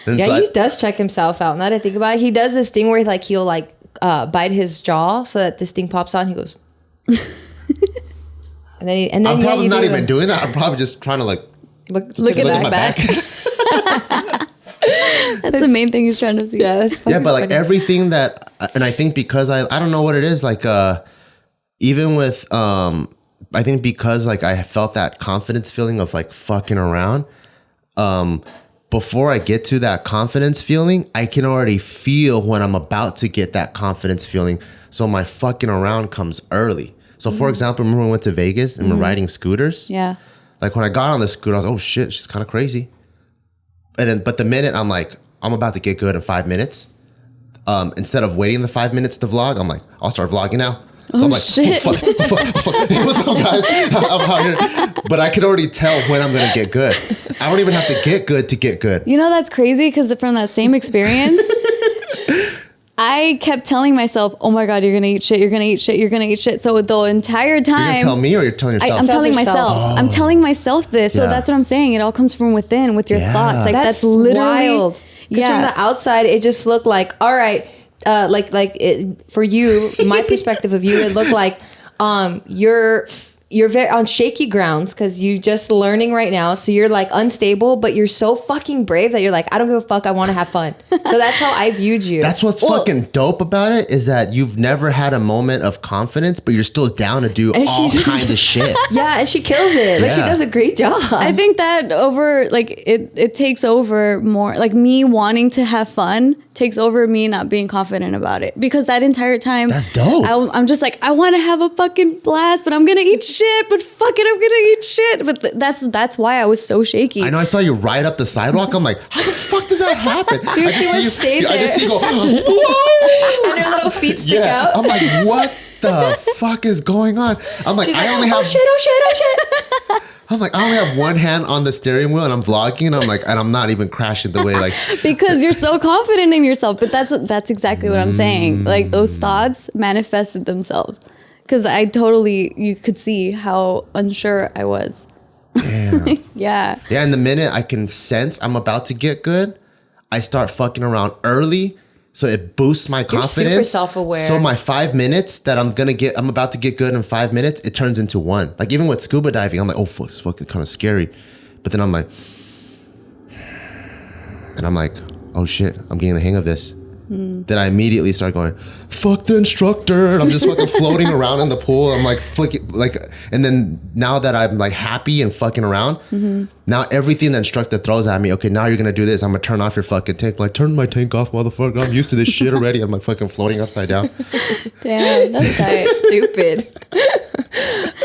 Yeah, he does check himself out. Now that I think about it, he does this thing where like he'll like bite his jaw so that this thing pops out and he goes and then I'm probably not even doing that. I'm probably just trying to like look at my back. That's the main thing he's trying to see. Yeah, that's yeah, but like everything that, and I think because I don't know what it is, like even with I think because like I felt that confidence feeling of like fucking around, before I get to that confidence feeling, I can already feel when I'm about to get that confidence feeling. So my fucking around comes early. So for example, remember when we went to Vegas and we're riding scooters? Yeah. Like when I got on the scooter, I was like, oh shit, she's kind of crazy. but the minute I'm like, I'm about to get good in 5 minutes, instead of waiting the 5 minutes to vlog, I'm like, I'll start vlogging now. So I'm like, shit. oh, fuck. Hey, what's up, guys? I'm out here. But I can already tell when I'm going to get good. I don't even have to get good to get good. You know, that's crazy because from that same experience, I kept telling myself, oh my God, you're going to eat shit. You're going to eat shit. You're going to eat shit. So the entire time. You're going to tell me or you're telling yourself? I'm telling yourself. myself. I'm telling myself this. So Yeah. that's what I'm saying. It all comes from within with your thoughts. Like that's literally wild. Because from the outside, it just looked like, all right, for you, my perspective of you, it looked like you're very on shaky grounds because you're just learning right now. So you're like unstable, but you're so fucking brave that you're like, I don't give a fuck. I want to have fun. So that's how I viewed you. That's what's fucking dope about it is that you've never had a moment of confidence, but you're still down to do all kinds of shit. Yeah, and she kills it. Like she does a great job. I think that it takes over more, like me wanting to have fun takes over me not being confident about it, because that entire time That's dope. I'm just like, I want to have a fucking blast, but I'm gonna eat shit, but fuck it, I'm gonna eat shit. But that's why I was so shaky. I know I saw you ride up the sidewalk. I'm like, how the fuck does that happen? Dude, I she just see was stayed I just there. see you go, whoa! And her little feet stick Yeah. out. I'm like, what the fuck is going on? I'm like, She's I like, only have oh shit. I'm like, I only have one hand on the steering wheel and I'm vlogging and I'm like, and I'm not even crashing the way like Because you're so confident in yourself. But that's exactly what I'm saying. Like those thoughts manifested themselves. Because you could see how unsure I was. damn. Yeah. Yeah, and the minute I can sense I'm about to get good, I start fucking around early. So it boosts my confidence. super self-aware. So my 5 minutes that I'm about to get good in 5 minutes, it turns into 1. Like even with scuba diving, I'm like, oh, fuck, it's fucking kind of scary. But then I'm like, oh shit, I'm getting the hang of this. Then I immediately start going, fuck the instructor. And I'm just fucking floating around in the pool. I'm like, flicking, like, and then now that I'm like happy and fucking around, now everything the instructor throws at me, okay, now you're gonna do this. I'm gonna turn off your fucking tank. Like, turn my tank off, motherfucker. I'm used to this shit already. I'm like fucking floating upside down. Damn, that's tight. Stupid.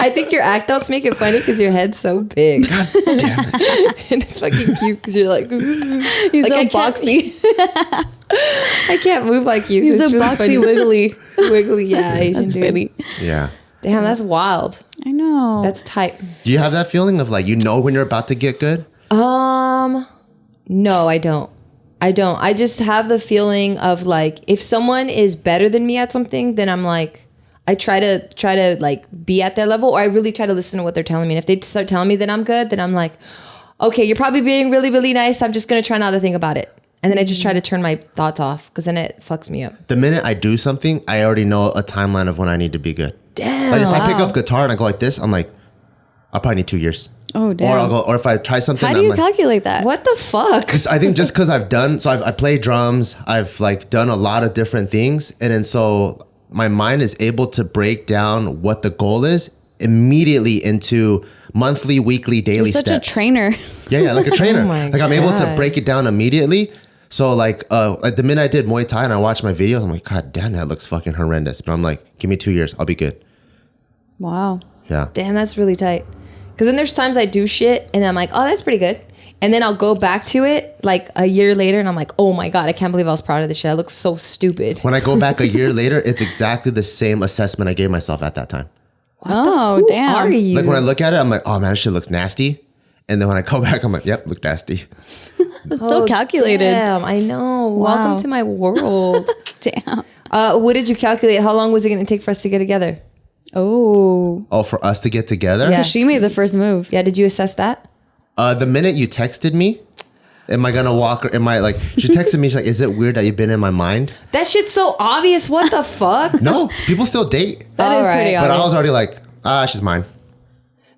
I think your act outs make it funny because your head's so big. God damn it. And it's fucking cute because you're like, He's like, so I can't- boxy. I can't move like you. So He's it's a really boxy funny. wiggly. Wiggly, yeah, Asian That's dude. funny. Yeah. Damn, that's wild. I know. That's tight. Do you have that feeling of like, you know when you're about to get good? No, I don't. I just have the feeling of like, if someone is better than me at something, then I'm like, I try to like be at their level, or I really try to listen to what they're telling me. And if they start telling me that I'm good, then I'm like, okay, you're probably being really, really nice. I'm just going to try not to think about it. And then I just try to turn my thoughts off because then it fucks me up. The minute I do something, I already know a timeline of when I need to be good. Damn. Like if I pick up guitar and I go like this, I'm like, I'll probably need 2 years. Oh, damn. Or if I try something, How do I'm you like, calculate that? What the fuck? Cause I think just because I play drums, I've like done a lot of different things. And then so my mind is able to break down what the goal is immediately into monthly, weekly, daily You're such steps. a trainer. Yeah, like a trainer. Oh my like I'm able to God. break it down immediately. So like the minute I did Muay Thai and I watched my videos, I'm like, God damn, that looks fucking horrendous. But I'm like, give me 2 years, I'll be good. Wow. Yeah. Damn, that's really tight. Because then there's times I do shit and I'm like, oh, that's pretty good. And then I'll go back to it like a year later and I'm like, oh my God, I can't believe I was proud of this shit. I look so stupid. When I go back a year later, it's exactly the same assessment I gave myself at that time. Oh, damn. Are you? Like when I look at it, I'm like, oh man, this shit looks nasty. And then when I go back, I'm like, yep, look nasty. That's so calculated. Damn, I know. Wow. Welcome to my world. Damn. What did you calculate? How long was it going to take for us to get together? Oh. Oh, for us to get together? Yeah. She made the first move. Yeah, did you assess that? The minute you texted me, am I gonna walk? Or am I like? She texted me. She's like, "Is it weird that you've been in my mind?" That shit's so obvious. What the fuck? No, people still date. That is All pretty right. But obvious. I was already like, she's mine.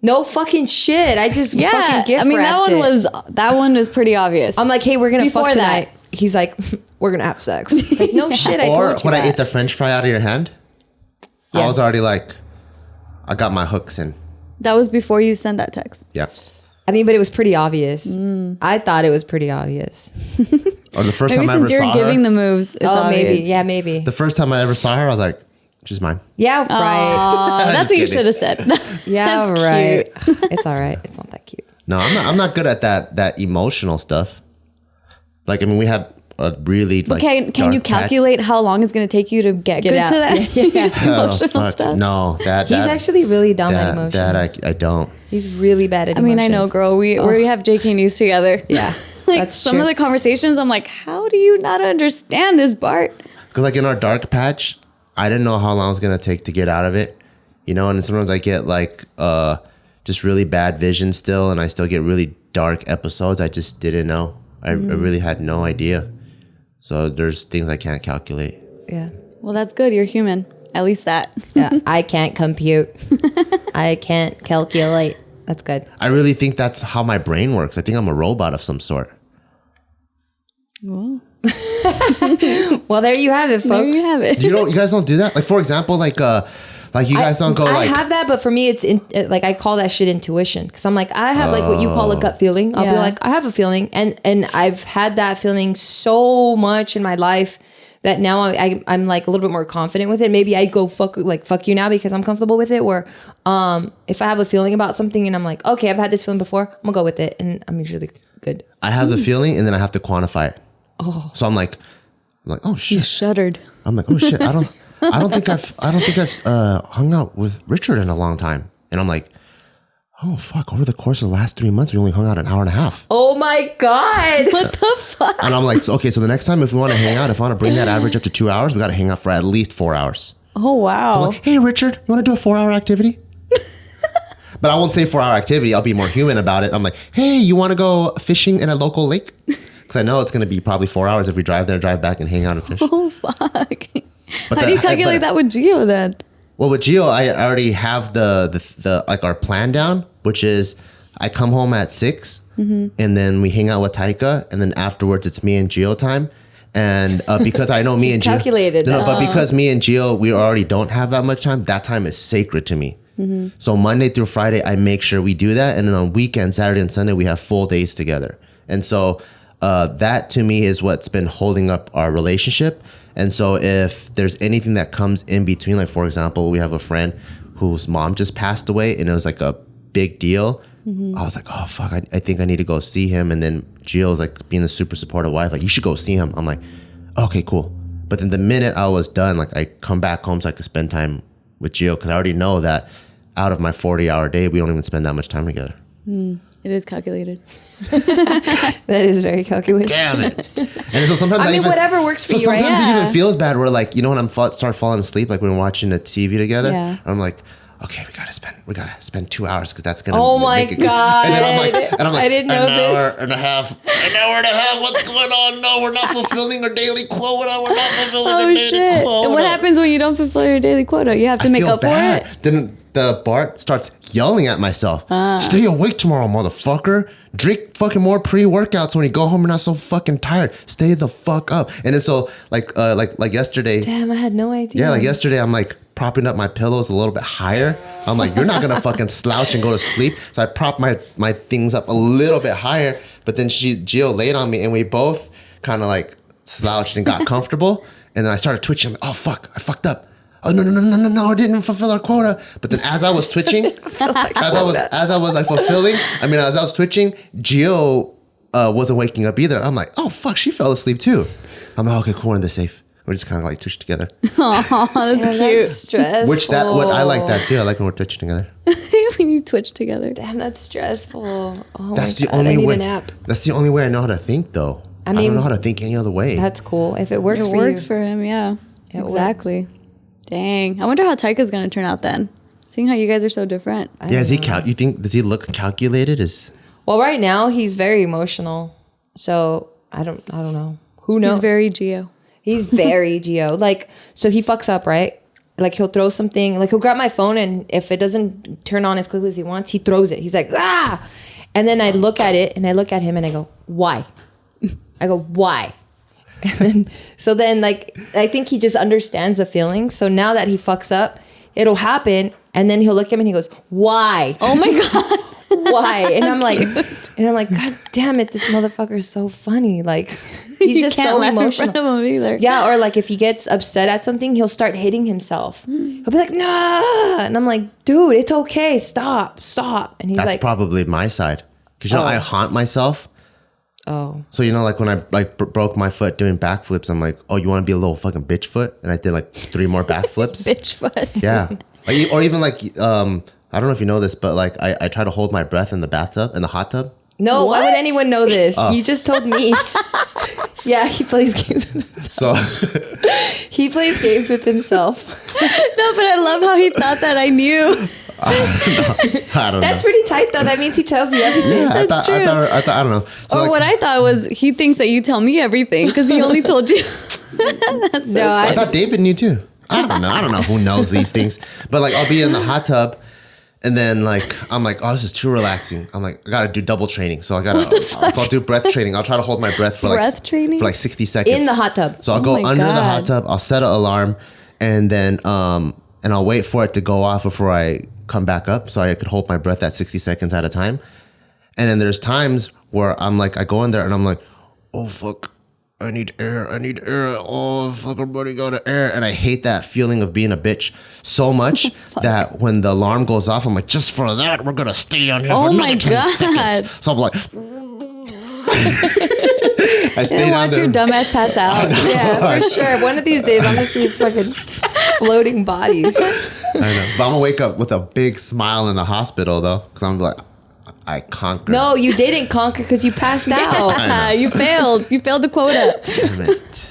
No fucking shit. I just Yeah. fucking gift I mean, wrapped that one was pretty obvious. I'm like, hey, we're gonna Before fuck that. tonight. He's like, we're gonna have sex. It's like, no shit. I Or told you when that. I ate the French fry out of your hand, Yeah. I was already like, I got my hooks in. That was before you sent that text. Yeah. I mean, but it was pretty obvious. I thought it was pretty obvious. Or the first Maybe time I ever since you're saw giving her. the moves, it's Oh, obvious. maybe. Yeah, maybe. The first time I ever saw her, I was like, she's mine. Yeah, right. Aw, that's Just what you kidding. should have said. Yeah, That's right. It's all right. It's not that cute. No, I'm not good at that emotional stuff. Like, I mean, we had a really like. Can you calculate how long it's going to take you to get good out. to that emotional stuff? No, he's actually really dumb at emotions. That I don't. He's really bad at emotions. I know, girl. We have JK together. Yeah, like that's some true. of the conversations, I'm like, how do you not understand this, Bart? Because like in our dark patch, I didn't know how long it was gonna take to get out of it, you know. And sometimes I get like just really bad vision still, and I still get really dark episodes. I just didn't know. I really had no idea. So there's things I can't calculate. Yeah. Well, that's good. You're human. At least that. Yeah. I can't compute. I can't calculate. That's good. I really think that's how my brain works. I think I'm a robot of some sort. Well, well, there you have it, folks. there you have it. You guys don't do that? Like, for example, like you guys don't go I like. have that, but for me, it's like I call that shit intuition, because I'm like, I have like what you call a gut feeling. I'll be Yeah. like, I have a feeling, and I've had that feeling so much in my life that now I'm like a little bit more confident with it. Maybe I go fuck you now because I'm comfortable with it. Where if I have a feeling about something and I'm like, okay, I've had this feeling before, I'm gonna go with it, and I'm usually good. I have the feeling, and then I have to quantify it. Oh. So I'm like, oh shit. You shuddered. I'm like, oh shit. I don't think I've hung out with Richard in a long time. And I'm like, oh fuck. Over the course of the last 3 months, we only hung out an hour and a half. Oh my god! What the fuck? And I'm like, okay, so the next time if we want to hang out, if I want to bring that average up to 2 hours, we got to hang out for at least 4 hours. Oh, wow. So I'm like, hey Richard, you want to do a 4-hour activity? But I won't say 4-hour activity. I'll be more human about it. I'm like, hey, you want to go fishing in a local lake? Because I know it's going to be probably 4 hours if we drive there, drive back, and hang out and fish. Oh, fuck. But How do you calculate that with Geo then? Well, with Gio, I already have the like our plan down, which is I come home at 6, and then we hang out with Taika, and then afterwards it's me and Gio time. And because I know me and Gio, calculated no, that. but because me and Gio, we already don't have that much time. That time is sacred to me. So Monday through Friday, I make sure we do that, and then on weekends, Saturday and Sunday, we have full days together. And so that to me is what's been holding up our relationship. And so if there's anything that comes in between, like for example, we have a friend whose mom just passed away, and it was like a big deal. I was like, oh fuck, I think I need to go see him. And then Gio's like being a super supportive wife, like you should go see him. I'm like, okay, cool. But then the minute I was done, like I come back home so I could spend time with Gio, because I already know that out of my 40-hour day, we don't even spend that much time together. It is calculated. That is very calculated. Damn it. And so sometimes I mean, whatever works for you, right? Sometimes it Yeah. even feels bad where like, you know, when I'm start falling asleep, like when we're watching the TV together, Yeah. I'm like, okay, we gotta spend 2 hours because that's gonna Oh my make it good. God. And then I'm like, I didn't know an hour this. and a half, what's going on? No, we're not fulfilling our daily quota. We're not fulfilling our Oh, daily shit. quota. And what happens when you don't fulfill your daily quota? You have to make feel up bad. for it? Then the Bart starts yelling at myself. Stay awake tomorrow, motherfucker. Drink fucking more pre-workouts when you go home. You're not so fucking tired. Stay the fuck up. And then so like yesterday. Damn, I had no idea. Yeah, like yesterday, I'm like propping up my pillows a little bit higher. I'm like, you're not gonna fucking slouch and go to sleep. So I prop my things up a little bit higher. But then Gio laid on me, and we both kind of like slouched and got comfortable. And then I started twitching. I'm like, oh fuck, I fucked up. Oh no! I didn't fulfill our quota. But then as I was twitching, as I was like fulfilling, as I was twitching, Gio wasn't waking up either. I'm like, oh fuck, she fell asleep too. I'm like, okay, cool, we're in the safe. We're just kind of like twitched together. Oh, that's Damn, cute. that's stressful. Which what I like that too. I like when we're twitching together. When you twitch together. Damn, that's stressful. Oh That's my the God, only I need way. a nap. That's the only way I know how to think, though. I mean, don't know how to think any other way. That's cool. If it works It for works you. for him, yeah. It Exactly. Dang. I wonder how Taika's going to turn out then. Seeing how you guys are so different. Yeah, is he you think does he look calculated? Well, right now he's very emotional. So I don't know. Who knows? He's very Geo. He's very Geo. Like, so he fucks up, right? Like he'll throw something, like he'll grab my phone, and if it doesn't turn on as quickly as he wants, he throws it. He's like, ah! And then I look at it, and I look at him, and I go, why? I go, why? And then like, I think he just understands the feeling. So now that he fucks up, it'll happen. And then he'll look at me and he goes, why? Oh my God. Why? And I'm like, God damn it, this motherfucker is so funny. Like, he's You just can't so laugh emotional. in front of him either. Yeah, or like if he gets upset at something, he'll start hitting himself. He'll be like, nah. And I'm like, dude, it's okay. Stop. And he's That's like, probably my side. Because I haunt myself. Oh. So like when I like broke my foot doing backflips, I'm like, oh, you want to be a little fucking bitch foot? And I did like 3 more backflips. Bitch foot. Yeah. Or even like I don't know if you know this, but like I try to hold my breath in the bathtub, in the hot tub. No, why What? would anyone know this? You just told me. Yeah, he plays games with himself. So He plays games with himself. No, but I love how he thought that I knew. I don't That's know. pretty tight though. That means he tells you everything. Yeah, That's true. I thought I don't know. So Or like, what I thought was he thinks that you tell me everything because he only told you. No, I thought David knew too. I don't know who knows these things. But like I'll be in the hot tub and then like I'm like, oh, this is too relaxing. I'm like, I gotta do double training. So I'll do breath training. I'll try to hold my breath for Breath training? for like 60 seconds. In the hot tub. So I'll Oh go my under the hot God. tub, I'll set an alarm, and then and I'll wait for it to go off before I come back up so I could hold my breath at 60 seconds at a time. And then there's times where I'm like, I go in there and I'm like, oh fuck, I need air. Oh fuck, I'm running out of air. And I hate that feeling of being a bitch so much that when the alarm goes off, I'm like, just for that, we're gonna stay down here for Oh my another 10 God. seconds. So I'm like, I stay And down watch your there. dumbass pass out. Yeah, for sure. One of these days, I'm gonna see his fucking floating body. I know. But I'm gonna wake up with a big smile in the hospital though, because I'm like, I conquered. No, you didn't conquer because you passed out. You failed. You failed the quota. Damn it.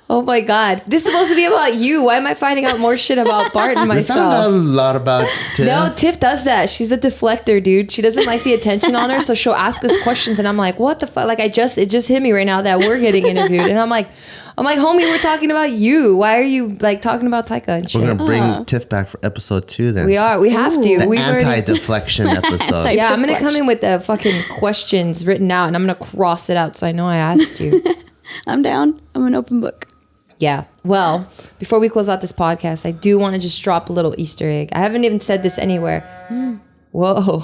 Oh my God. This is supposed to be about you. Why am I finding out more shit about Bart and We found out a myself? lot about Tiff. No, Tiff does that. She's a deflector, dude. She doesn't like the attention on her, so she'll ask us questions, and I'm like, "What the fuck?" Like, it just hit me right now that we're getting interviewed, and I'm like, homie, we're talking about you. Why are you like talking about Taika and shit? We're gonna bring Tiff back for episode 2 then. We are. We have to. The We've already- anti-deflection episode. Yeah, I'm gonna come in with the fucking questions written out, and I'm gonna cross it out so I know I asked you. I'm down. I'm an open book. Yeah. Well, before we close out this podcast, I do want to just drop a little Easter egg. I haven't even said this anywhere. Whoa,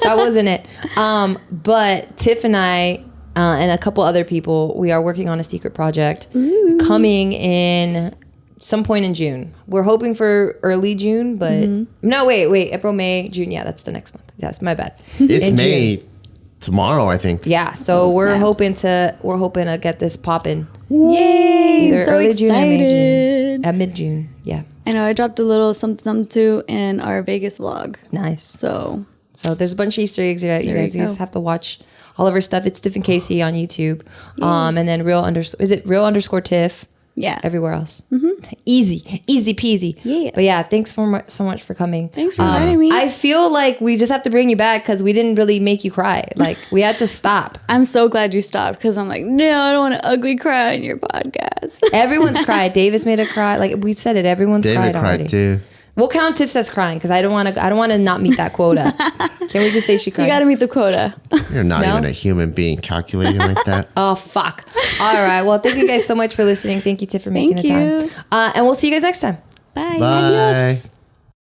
that wasn't it. But Tiff and I and a couple other people, we are working on a secret project coming in some point in June. We're hoping for early June, but no, wait, April, May, June. Yeah, that's the next month. Yes, my bad. It's In May June. tomorrow, I think. Yeah, so we're snaps. hoping to get this popping. Yay! Either So early June or May, June. excited. At mid June. Yeah. I know I dropped a little something too in our Vegas vlog. Nice. So So there's a bunch of Easter eggs that you There guys you go. have to watch all of our stuff. It's Tiff and Casey on YouTube. And then real_Tiff yeah. everywhere else. Easy peasy. Yeah. But yeah, thanks so much for coming. Thanks for inviting me. I feel like we just have to bring you back because we didn't really make you cry. Like we had to stop. I'm so glad you stopped because I'm like, no, I don't want to ugly cry on your podcast. Everyone's cried. Davis made her cry. Like we said it. Everyone's David cried already. cried too. We'll count Tiff as crying because I don't want to not meet that quota. Can we just say she cried? You got to meet the quota. You're not No? even a human being calculating like that. Oh, fuck. All right. Well, thank you guys so much for listening. Thank you, Tiff, for making Thank the time. you. And we'll see you guys next time. Bye. Bye. Adios.